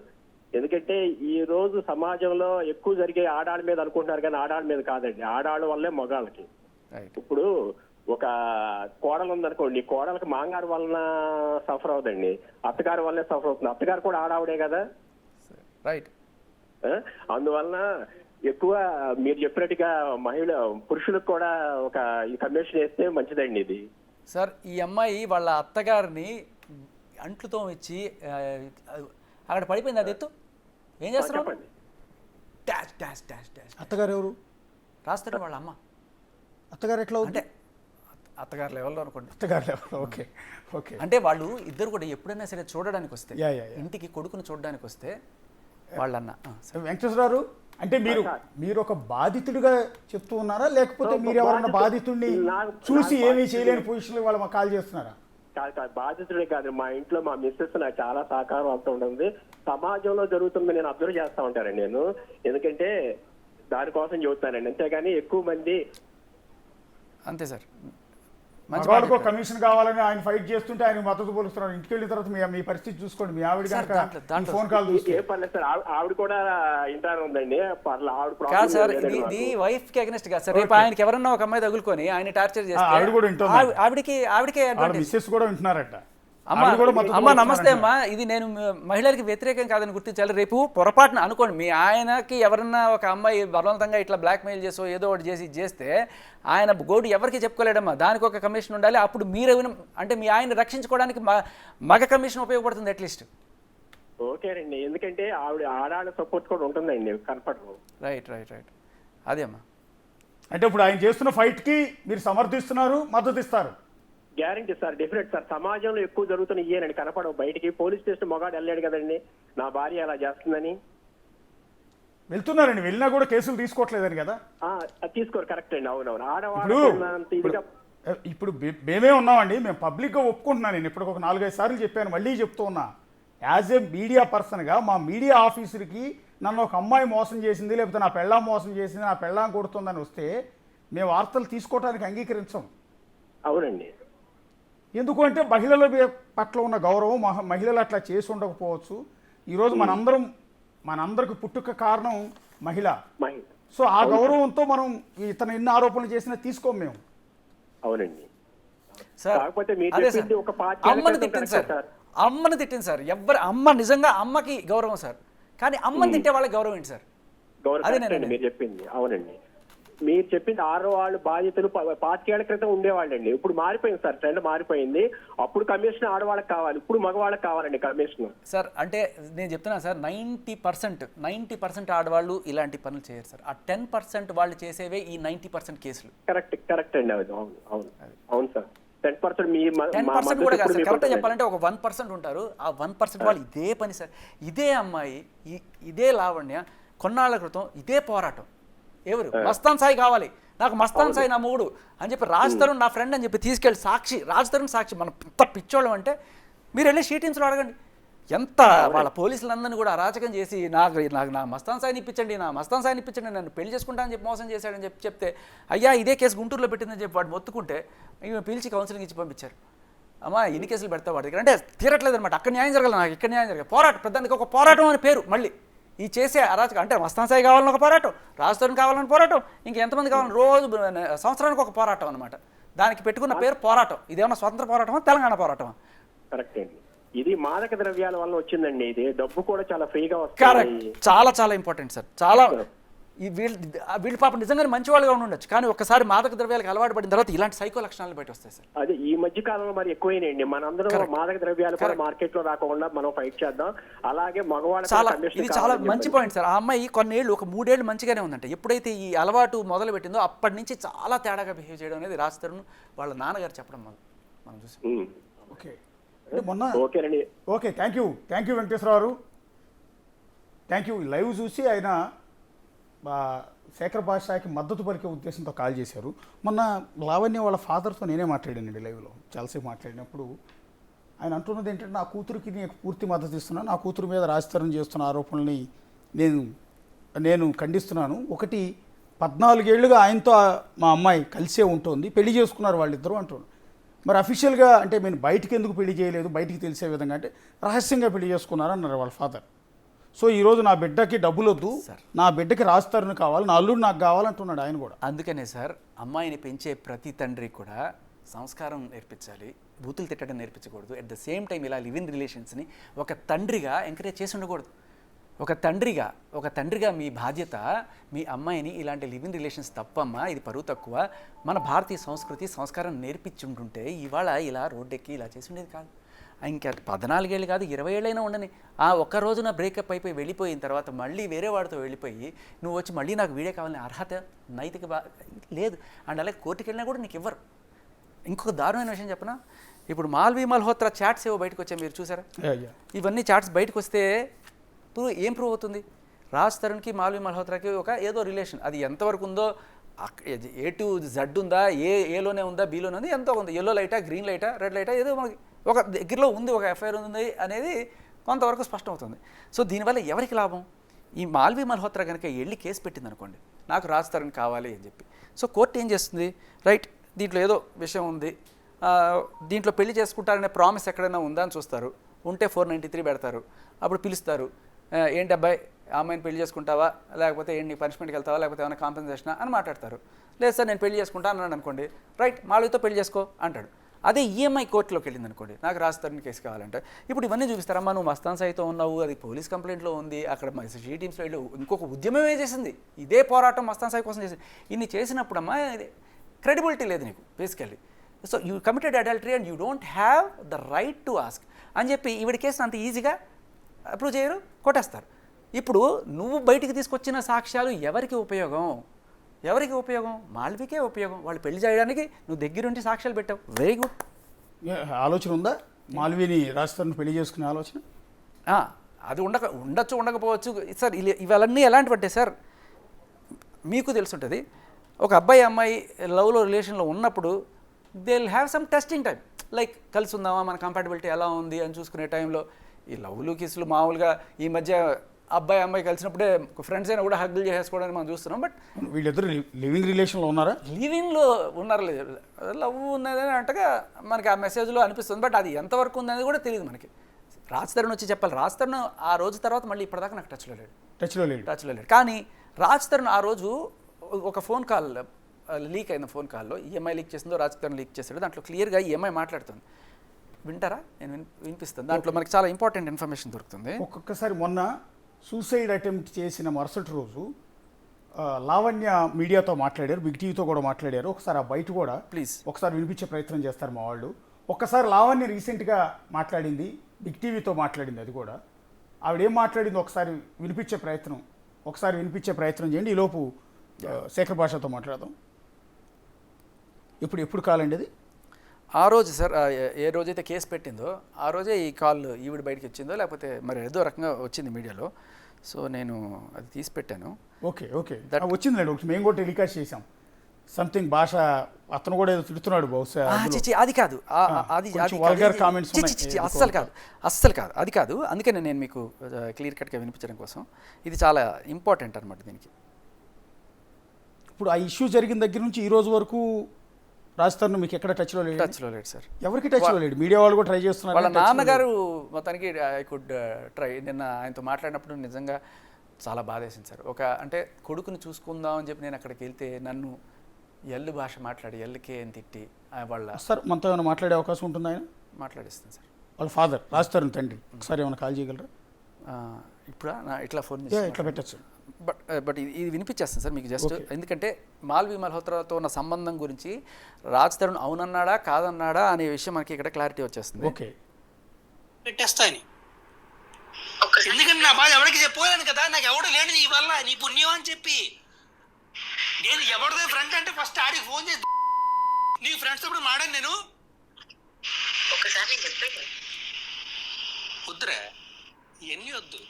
ఎందుకంటే ఈ రోజు సమాజంలో ఎక్కువ జరిగే ఆడాళ్ళ మీద అనుకుంటున్నారు, కానీ ఆడాళ్ళ మీద కాదండి. ఆడాళ్ళ వల్లే మగాళ్ళకి. ఇప్పుడు ఒక కోడలు ఉందనుకోండి, కోడలకి మాంగారు వలన సఫర్ అవుదండి, అత్తగారి వల్లే సఫర్ అవుతుంది. అత్తగారు కూడా ఆడావిడే కదా, రైట్. అందువలన ఎక్కువ మీరు చెప్పినట్టుగా పురుషులకు కూడా ఒక కమిషన్ వేస్తే మంచిదండి ఇది. సార్, ఈ అమ్మాయి వాళ్ళ అత్తగారిని అంట్లుతో ఇచ్చి అక్కడ పడిపోయింది, అది ఎత్తు ఏం చేస్తున్నారు? Dash dash dash dash. అత్తగారు ఎవరు రాస్తారు? వాళ్ళ అమ్మ. అత్తగారు ఎట్లా అంటే అత్తగారు లెవెల్లో అనుకోండి. అత్తగారు లెవెల్లో, ఓకే ఓకే. అంటే వాళ్ళు ఇద్దరు కూడా ఎప్పుడైనా సరే చూడడానికి వస్తే, ఇంటికి కొడుకును చూడడానికి వస్తే వాళ్ళన్న. వెంకటేశ్వరరావు, అంటే మీరు ఒక బాధితుడిగా చెప్తూ ఉన్నారా, లేకపోతే మీరు ఎవరన్నా బాధితుడిని చూసి ఏమీ చేయలేని పొజిషన్లో వాళ్ళు మాకు కాల్ చేస్తున్నారా? కాదు, బాధితుడే కాదు. మా ఇంట్లో మా మిస్సెస్ నాకు చాలా సహకారం అవుతూ ఉంటుంది. సమాజంలో జరుగుతుంది నేను అబ్జర్వ్ చేస్తూ ఉంటానండి నేను. ఎందుకంటే దానికోసం చెబుతానండి, అంతేగాని ఎక్కువ మంది. అంతే సార్. మగవాళ్ళకు కమిషన్ కావాలని ఆయన ఫైట్ చేస్తుంటే ఆయన మద్దతు పోలుస్తున్నారు. ఇంటికి వెళ్ళిన తర్వాత మీ పరిస్థితి చూసుకోండి. మీ ఆవిడ కనుక ఫోన్ కాల్ ఏ పర్లేదు సార్, ఆవిడ కూడా ఇంటర్ ఉందండి. కాదు సార్, ఇది వైఫ్ కి అగెనిస్ట్ కాదు సార్. రేపు ఆయనకి ఎవరన్నా ఒక అమ్మాయి తగులుకొని ఆయన టార్చర్ చేస్తే ఆవిడకే మిస్సెస్ కూడా వింటున్నారట. అమ్మ నమస్తే అమ్మా, ఇది నేను మహిళలకి వ్యతిరేకం కాదని గుర్తించాలి. రేపు పొరపాటున అనుకోండి, మీ ఆయనకి ఎవరన్నా ఒక అమ్మాయి బలవంతంగా ఇట్లా బ్లాక్మెయిల్ చేసో ఏదో ఒకటి చేస్తే ఆయన గోడు ఎవరికి చెప్పుకోలేడమ్మా. దానికి ఒక కమిషన్ ఉండాలి. అప్పుడు మీరు అంటే మీ ఆయన రక్షించుకోవడానికి మగ కమిషన్ ఉపయోగపడుతుంది అట్లీస్ట్. ఓకేనండి, ఎందుకంటే ఆవిడ ఆడాళ్ళ సపోర్ట్ కూడా ఉంటుందండి, కనపడరు. Right right right. అదే అమ్మా. అంటే ఇప్పుడు ఆయన చేస్తున్న ఫైట్కి మీరు సమర్థిస్తున్నారు, మద్దతు ఇస్తారు? Guarantee sir, definite sir. సమాజంలో ఎక్కువ జరుగుతున్న ఇయ్యేనండి, కనపడవు బయటికి. పోలీస్ స్టేషన్ మొగాడు వెళ్ళాడు కదండి, నా భార్య అలా చేస్తుందని. వెళ్తున్నారండి, వెళ్ళినా కూడా కేసులు తీసుకోవట్లేదని కదా. తీసుకోరు, కరెక్ట్ అండి. అవునవును. ఆడవాళ్ళు ఇప్పుడు మేమే ఉన్నామండి, మేము పబ్లిక్గా ఒప్పుకుంటున్నాను. నేను ఇప్పుడు ఒక 4-5 సార్లు చెప్పాను, మళ్ళీ చెప్తూ ఉన్నా. యాజ్ ఏ మీడియా పర్సన్గా మా మీడియా ఆఫీసర్కి నన్ను ఒక అమ్మాయి మోసం చేసింది, లేకపోతే నా పెళ్ళాం మోసం చేసింది, నా పెళ్ళాం కొడుతుందని వస్తే మేము వార్తలు తీసుకోవడానికి అంగీకరించాం. అవునండి. ఎందుకు అంటే మహిళల పట్ల ఉన్న గౌరవం, మహిళలు అట్లా చేసి ఉండకపోవచ్చు. ఈరోజు మనందరికి పుట్టుక కారణం మహిళ. సో ఆ గౌరవంతో మనం ఇతను ఎన్ని ఆరోపణలు చేసినా తీసుకోం మేము. అవునండి. అమ్మని తిట్టింది సార్, అమ్మని తిట్టింది సార్. అమ్మ నిజంగా అమ్మకి గౌరవం సార్, కానీ అమ్మని తింటే వాళ్ళకి గౌరవం ఏంటి సార్? గౌరవ అదే కరెక్ట్ అండి మీరు చెప్పింది. అవునండి, మీరు చెప్పింది ఆడవాళ్ళు బాధ్యతలు 25 ఏళ్ల క్రితం ఉండేవాళ్ళండి. ఇప్పుడు మారిపోయింది సార్, ట్రెండ్ మారిపోయింది. అప్పుడు కమిషన్ ఆడవాళ్ళకి కావాలి, ఇప్పుడు మగవాళ్ళకి కావాలండి కమిషన్. సార్ అంటే నేను చెప్తున్నాను సార్, 90% ఆడవాళ్ళు ఇలాంటి పనులు చేయరు సార్. ఆ 10% వాళ్ళు చేసేవే ఈ 90% కేసులు. కరెక్ట్ అండి. అవును సార్. 10% మీ 10% కూడా కాదు సార్, కరెక్ట్గా చెప్పాలంటే ఒక 1% ఉంటారు. ఆ 1% వాళ్ళు ఇదే పని సార్. ఇదే అమ్మాయి, ఇదే లావణ్య కొన్నాళ్ల క్రితం ఇదే పోరాటం. ఎవరు? మస్తాన్ సాయి కావాలి నాకు, మస్తాన్ సాయి నా మూడు అని చెప్పి రాజ్ తరుణ్ నా ఫ్రెండ్ అని చెప్పి తీసుకెళ్ళి సాక్షి, రాజ్ తరుణ్ సాక్షి, మనం పెద్ద పిచ్చోళ్ళం అంటే మీరు వెళ్ళి షీటింగ్స్లో అడగండి. ఎంత వాళ్ళ పోలీసులందరినీ కూడా అరాచకం చేసి నాకు నా మస్తాన్ సాయిని ఇప్పించండి, నన్ను పెళ్లి చేసుకుంటా అని చెప్పి మోసం చేశాడని చెప్తే, అయ్యా ఇదే కేసు గుంటూరులో పెట్టిందని చెప్పి వాడు మొత్తుకుంటే పిలిచి కౌన్సిలింగ్ ఇచ్చి పంపించారు. అమ్మా ఎన్ని కేసులు పెడతా వాడి దగ్గర అంటే తీరట్లేదు అనమాట. అక్కడ న్యాయం జరగాలి, నాకు ఇక్కడ న్యాయం జరగాలి. పోరాటం, పెద్దానికి ఒక పోరాటం అని పేరు. మళ్ళీ ఈ చేసే అరాచకం అంటే మస్తాన్ సాయి కావాలని ఒక పోరాటం, రాజ్ తరుణ్ కావాలని పోరాటం, ఇంకెంతమంది కావాలని రోజు సంవత్సరానికి ఒక పోరాటం అనమాట. దానికి పెట్టుకున్న పేరు పోరాటం. ఇదేమన్నా స్వతంత్ర పోరాటమా, తెలంగాణ పోరాటమా? కరెక్ట్ అండి. ఇది మాదక ద్రవ్యాల వల్ల వచ్చిందండి. ఇది డబ్బు కూడా చాలా ఫ్రీగా కరెక్ట్, వస్తుంది. చాలా ఇంపార్టెంట్ సార్. చాలా వీళ్ళు పాపం నిజంగానే మంచి వాళ్ళుగా ఉండొచ్చు, కానీ ఒక్కసారి మాదక ద్రవ్యాలకు అలవాటు పడిన తర్వాత ఇలాంటి సైకో లక్షణాలు బయట వస్తాయి సార్. అదే ఈ మధ్య కాలంలో మరి ఎక్కువైనాయండి. మనందరం మాదక ద్రవ్యాలు కూడా మార్కెట్ లో రాకుండా మనం ఫైట్ చేద్దాం. అలాగే ఇది చాలా మంచి పాయింట్ సార్. ఆ అమ్మాయి కొన్నేళ్ళు, ఒక 3 ఏళ్ళు మంచిగానే ఉందంట. ఎప్పుడైతే ఈ అలవాటు మొదలు పెట్టిందో అప్పటి నుంచి చాలా తేడాగా బిహేవ్ చేయడం అనేది రాజ్ తరుణ్ వాళ్ళ నాన్నగారు చెప్పడం మనం చూసాం. ఓకే మొన్న ఓకేనండి. ఓకే, థ్యాంక్ యూ వెంకటేశ్వరరావు గారు, థ్యాంక్ యూ. లైవ్ చూసి ఆయన శేఖర్ భాషకి మద్దతు పలికే ఉద్దేశంతో కాల్ చేశారు. మొన్న లావణ్య వాళ్ళ ఫాదర్తో నేనే మాట్లాడానండి లైవ్లో, చాలాసేపు మాట్లాడినప్పుడు ఆయన అంటున్నది ఏంటంటే, నా కూతురికి నేను పూర్తి మద్దతు ఇస్తున్నాను, నా కూతురు మీద రాజ్ తరుణ్ చేస్తున్న ఆరోపణల్ని నేను ఖండిస్తున్నాను. ఒకటి 14 ఏళ్ళుగా ఆయనతో మా అమ్మాయి కలిసే ఉంటుంది, పెళ్లి చేసుకున్నారు వాళ్ళిద్దరూ అంటున్నారు. మరి అఫీషియల్గా అంటే నేను బయటికి ఎందుకు పెళ్లి చేయలేదు, బయటికి తెలిసే విధంగా అంటే రహస్యంగా పెళ్లి చేసుకున్నారు అన్నారు వాళ్ళ ఫాదర్. సో ఈరోజు నా బిడ్డకి డబ్బులు వద్దు, నా బిడ్డకి రాజ్ తరుణ్ కావాలి, నా అల్లుడు నాకు కావాలంటున్నాడు ఆయన కూడా. అందుకనే సార్ అమ్మాయిని పెంచే ప్రతి తండ్రి కూడా సంస్కారం నేర్పించాలి, బూతులు తిట్టడం నేర్పించకూడదు. అట్ ద సేమ్ టైం ఇలా లివ్ ఇన్ రిలేషన్స్ని ఒక తండ్రిగా ఎంకరేజ్ చేసి ఉండకూడదు. ఒక తండ్రిగా మీ బాధ్యత మీ అమ్మాయిని ఇలాంటి లివ్ ఇన్ రిలేషన్స్ తప్పమ్మా, ఇది పరువు తక్కువ, మన భారతీయ సంస్కృతి సంస్కారం నేర్పించుంటుంటే ఇవాళ ఇలా రోడ్డెక్కి ఇలా చేసి ఉండేది కాదు. ఇంకా 14 ఏళ్ళు కాదు 20 ఏళ్ళైనా ఉండని. ఆ ఒక్క రోజున బ్రేకప్ అయిపోయి వెళ్ళిపోయిన తర్వాత మళ్ళీ వేరే వాడితో వెళ్ళిపోయి నువ్వు వచ్చి మళ్ళీ నాకు వీడే కావాలని అర్హత నైతిక లేదు. అండ్ అలాగే కోర్టుకి వెళ్ళినా కూడా నీకు ఇవ్వరు. ఇంకొక దారుణమైన విషయం చెప్పనా, ఇప్పుడు మాల్వి మల్హోత్రా చాట్స్ ఏవో బయటకు వచ్చాయి, మీరు చూసారా? ఇవన్నీ చాట్స్ బయటకు వస్తే ఏం ప్రూవ్ అవుతుంది? రాజ్ తరుణ్కి మాల్వి మల్హోత్రాకి ఏదో రిలేషన్, అది ఎంతవరకు ఉందో, A to Z ఉందా, ఏలోనే ఉందా, బీలోనే ఉంది, ఎంతో ఉంది, ఎల్లో లైటా, గ్రీన్ లైటా, రెడ్ లైటా, ఏదో మనకి ఒక దగ్గరలో ఉంది, ఒక ఎఫ్ఐఆర్ ఉంది అనేది కొంతవరకు స్పష్టమవుతుంది. సో దీనివల్ల ఎవరికి లాభం? ఈ మాల్వి మల్హోత్రా కనుక వెళ్ళి కేసు పెట్టింది అనుకోండి, నాకు రాజ్ తరుణ్ కావాలి అని చెప్పి, సో కోర్టు ఏం చేస్తుంది, రైట్ దీంట్లో ఏదో విషయం ఉంది, దీంట్లో పెళ్లి చేసుకుంటారనే ప్రామిస్ ఎక్కడైనా ఉందా అని చూస్తారు, ఉంటే 493 పెడతారు. అప్పుడు పిలుస్తారు, ఏంటి అబ్బాయి ఆ అమ్మాయిని పెళ్లి చేసుకుంటావా, లేకపోతే ఏంటి పనిష్మెంట్కి వెళ్తావా, లేకపోతే ఏమైనా కాంపెన్సేషనా అని మాట్లాడతారు. లేదు సార్ నేను పెళ్లి చేసుకుంటా అన్నాడు అనుకోండి, రైట్ మాల్వితో పెళ్లి చేసుకో అంటాడు. అదే ఈఎంఐ కోర్టులోకి వెళ్ళింది అనుకోండి, నాకు రాజ్ తరుణ్ కేసు కావాలంటే, ఇప్పుడు ఇవన్నీ చూపిస్తారమ్మా, నువ్వు మస్తాన్ సాయితో ఉన్నావు, అది పోలీస్ కంప్లైంట్లో ఉంది, అక్కడ షీ టీమ్స్లో వెళ్ళి ఇంకొక ఉద్యమమే చేసింది, ఇదే పోరాటం మస్తాన్ సాయి కోసం చేసింది. ఇన్ని చేసినప్పుడమ్మా క్రెడిబిలిటీ లేదు నీకు basically. So you committed adultery and you don't have the right to ask అని చెప్పి ఈవిడ కేసు అంత ఈజీగా అప్రూవ్ చేయరు, కొట్టేస్తారు. ఇప్పుడు నువ్వు బయటికి తీసుకొచ్చిన సాక్ష్యాలు ఎవరికి ఉపయోగం? మాల్వికే ఉపయోగం. వాళ్ళు పెళ్లి చేయడానికి నువ్వు దగ్గరుండి సాక్ష్యాలు పెట్టావు, వెరీ గుడ్. ఆలోచన ఉందా మాల్విని రాజ్ తరుణ్ పెళ్లి చేసుకునే ఆలోచన? అది ఉండొచ్చు ఉండకపోవచ్చు సార్. ఇవన్నీ ఎలాంటివంటే సార్, మీకు తెలుసుంటుంది, ఒక అబ్బాయి అమ్మాయి లవ్లో రిలేషన్లో ఉన్నప్పుడు they will have some testing time, like కలిసి ఉందామా, మన కంపాటబిలిటీ ఎలా ఉంది అని చూసుకునే టైంలో ఈ లవ్లు కిస్లు మామూలుగా ఈ మధ్య అబ్బాయి అమ్మాయి కలిసినప్పుడే ఫ్రెండ్స్ అయినా కూడా హగ్గులు చేసేసుకోవడానికి మనం చూస్తున్నాం. బట్ వీళ్ళిద్దరు లివింగ్ రిలేషన్లో ఉన్నారా? లివింగ్లో ఉన్నారు, లేదు లవ్ ఉన్నదని అంటగా మనకి ఆ మెసేజ్లో అనిపిస్తుంది. బట్ అది ఎంతవరకు ఉందనేది కూడా తెలియదు మనకి. రాజ్ తరుణ్ వచ్చి చెప్పాలి. రాజ్ తరుణ్ ఆ రోజు తర్వాత మళ్ళీ ఇప్పటిదాకా నాకు టచ్లో లేడు. కానీ రాజ్ తరుణ్ ఆ రోజు ఒక ఫోన్ కాల్ లీక్ అయిన ఫోన్ కాల్లో ఈఎంఐ లీక్ చేసిందో రాజ్ తరుణ్ లీక్ చేశాడు, దాంట్లో క్లియర్గా ఈఎంఐ మాట్లాడుతుంది. వింటారా? నేను వినిపిస్తాను. దాంట్లో మనకి చాలా ఇంపార్టెంట్ ఇన్ఫర్మేషన్ దొరుకుతుంది. ఒక్కొక్కసారి మొన్న సూసైడ్ అటెంప్ట్ చేసిన మరుసటి రోజు లావణ్య మీడియాతో మాట్లాడారు, బిగ్ టీవీతో కూడా మాట్లాడారు. ఒకసారి ఆ బయట కూడా ప్లీజ్ ఒకసారి వినిపించే ప్రయత్నం చేస్తారు మా వాళ్ళు. ఒక్కసారి లావణ్య రీసెంట్గా మాట్లాడింది, బిగ్ టీవీతో మాట్లాడింది, అది కూడా ఆవిడేం మాట్లాడింది ఒకసారి వినిపించే ప్రయత్నం చేయండి. ఈలోపు శేఖర్ భాషతో మాట్లాడదాం. ఎప్పుడు కాలండి అది? ఆ రోజు సార్, ఏ రోజైతే కేసు పెట్టిందో ఆ రోజే ఈ కాల్ ఈవిడ బయటకు వచ్చిందో లేకపోతే మరి ఏదో రకంగా వచ్చింది మీడియాలో. సో నేను అది తీసి పెట్టాను. ఓకే వచ్చిందండి. ఒకటి మేము కూడా టెలికాస్ట్ చేసాం. సంథింగ్ భాష అతను కూడా ఏదో తిడుతున్నాడు బహుశా. అది కాదు, వల్గర్ కామెంట్స్ అస్సలు కాదు, అది కాదు. అందుకని నేను మీకు క్లియర్ కట్గా వినిపించడం కోసం ఇది చాలా ఇంపార్టెంట్ అనమాట దీనికి. ఇప్పుడు ఆ ఇష్యూ జరిగిన దగ్గర నుంచి ఈ రోజు వరకు రాజస్థాన్ మీకు ఎక్కడ టచ్లో లేడు సార్. ఎవరికి టచ్లో లేడు? మీడియా వాళ్ళు కూడా ట్రై చేస్తున్నారు. వాళ్ళ నాన్నగారు మొత్తానికి ఐ కుడ్ ట్రై. నిన్న ఆయనతో మాట్లాడినప్పుడు నిజంగా చాలా బాధేసింది సార్. అంటే కొడుకుని చూసుకుందాం అని చెప్పి నేను అక్కడికి వెళ్తే నన్ను ఎల్లు భాష మాట్లాడి ఎల్లుకే అని తిట్టి వాళ్ళ సార్ మనతో ఏమైనా మాట్లాడే అవకాశం ఉంటుంది? ఆయన మాట్లాడిస్తాను సార్. వాళ్ళ ఫాదర్ రాజస్థాన్ తండ్రి ఒకసారి ఏమైనా కాల్ చేయగలరా? ఇప్పుడు ఇట్లా ఫోన్ ఇట్లా పెట్టచ్చు. బట్ ఇది వినిపించేస్తాను సార్ మీకు జస్ట్. ఎందుకంటే మాల్వి మల్హోత్రాతో ఉన్న సంబంధం గురించి రాజ్ తరుణ్ అవునన్నాడా కాదన్నాడా అనే విషయం మనకి ఇక్కడ క్లారిటీ వచ్చేస్తుంది. ఓకే పెట్టేస్తాయని ఎందుకంటే నా బాధ ఎవరికి చెప్పలేను కదా, నాకు ఎవడు లేని నీ వల్ల నీ పుణ్యం అని చెప్పి. నేను ఎవరిదే ఫ్రెండ్ అంటే ఫస్ట్ ఆడికి ఫోన్ చేసి నీ ఫ్రెండ్స్ ఇప్పుడు మాడాను నేను. ఒకసారి చెప్పేది వద్దురా, ఇవన్నీ వద్దు.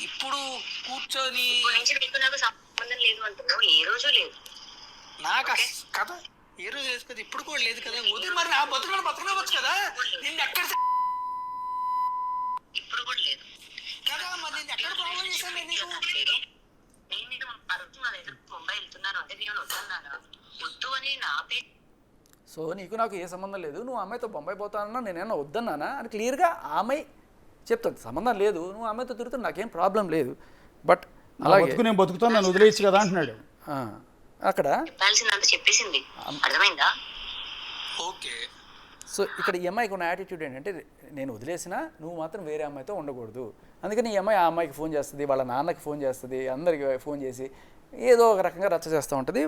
ఇప్పుడు కూర్చొని నాకు సంబంధం లేదు అంటున్నావు. ఏ రోజు లేదు నాకు కదా, ఏ రోజు లేదు కదా, ఇప్పుడు కూడా లేదు కదా. వదిలి మరి నా బతకవచ్చు కదా. నిన్ను ఎక్కడ ఇప్పుడు కూడా లేదు కదా, మరి నేను ఎక్కడ ప్రాబ్లం చేశాను నీకు? నేను నీకు ఆ రోజు నా దగ్గర ముంబై వెళ్తున్నాను అంటే నేను వద్దన్నాను. వద్దు అని నా పేరు. సో నీకు నాకు ఏ సంబంధం లేదు, నువ్వు అమ్మాయితో బొంబాయి పోతానన్నా నేనేమన్నా వద్దన్నానా అని క్లియర్గా ఆ అమ్మాయి చెప్తుంది. సంబంధం లేదు, నువ్వు అమ్మాయితో తిరుగుతున్నా నాకేం ప్రాబ్లం లేదు. బట్ అలాగే నేను బతుకుతాను, నన్ను వదిలేయచ్చు కదా అంటున్నాడు. అక్కడ చెప్పాల్సిందంత చెప్పేసింది, అర్థమైందా? ఓకే. సో ఇక్కడ ఈ అమ్మాయికి ఉన్న యాటిట్యూడ్ ఏంటంటే నేను వదిలేసినా నువ్వు మాత్రం వేరే అమ్మాయితో ఉండకూడదు. అందుకని ఈ అమ్మాయి ఆ అమ్మాయికి ఫోన్ చేస్తుంది, వాళ్ళ నాన్నకి ఫోన్ చేస్తుంది, అందరికి ఫోన్ చేసి ఏదో ఒక రకంగా రచ్చ చేస్తూ ఉంటుంది.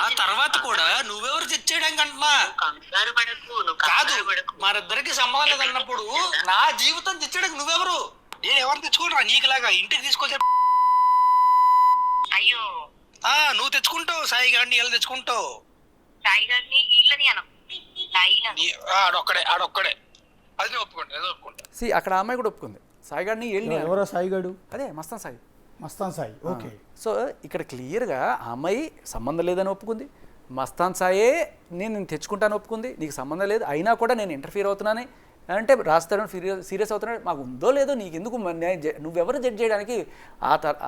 ఆ తర్వాత కూడా నువ్వెవరు తెచ్చేయడానికి అంటున్నా కాదు, మరిద్దరికి సంబంధం లేదన్నప్పుడు నా జీవితం తెచ్చేయడానికి నువ్వెవరు? నేను ఎవరు తెచ్చుకుంటా నీకులాగా ఇంటికి తీసుకొచ్చే? అయ్యో నువ్వు తెచ్చుకుంటావు, సాయి గారిని ఎలా తెచ్చుకుంటావు? సాయి గారిని వీళ్ళని అనం, ఆడొక్కడే అది ఒప్పుకుంటా. అక్కడ ఆ అమ్మాయి కూడా ఒప్పుకుంది. సాయిగాడిని వెళ్ళి ఎవరో సాయిగాడు? అదే మస్తాన్ సాయి. ఓకే. సో ఇక్కడ క్లియర్గా ఆ అమ్మాయి సంబంధం లేదని ఒప్పుకుంది. మస్తాన్ సాయే నేను తెచ్చుకుంటాను ఒప్పుకుంది. నీకు సంబంధం లేదు అయినా కూడా నేను ఇంటర్ఫియర్ అవుతున్నాను అంటే రాస్తాను సీరియస్ అవుతున్నాడు. మాకు ఉందో లేదో నీకు ఎందుకు, నువ్వెవరు జడ్జ్ చేయడానికి?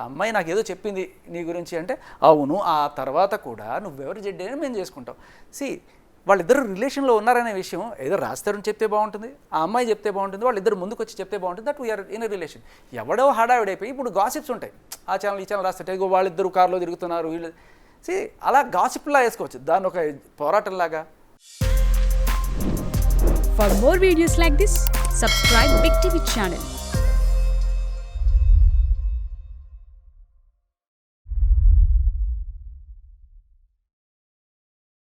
అమ్మాయి నాకు ఏదో చెప్పింది నీ గురించి అంటే అవును, ఆ తర్వాత కూడా నువ్వెవరు జడ్జ్ చేయని మేము చేసుకుంటాం. వాళ్ళిద్దరు రిలేషన్లో ఉన్నారనే విషయం ఏదో రాస్తారని చెప్తే బాగుంటుంది, ఆ అమ్మాయి చెప్తే బాగుంటుంది, వాళ్ళిద్దరు ముందుకు వచ్చి చెప్తే బాగుంటుంది. That we're in a relation. ఎవడో హడావిడైపోయి ఇప్పుడు గాసిప్స్ ఉంటాయి, ఆ ఛానల్ ఈ ఛానల్ రాస్తుంటే వాళ్ళిద్దరు కారులో తిరుగుతున్నారు వీళ్ళు. అలా గాసిప్లా వేసుకోవచ్చు, దాన్ని ఒక పోరాటంలాగా. For more videos like this, subscribe Big TV channel.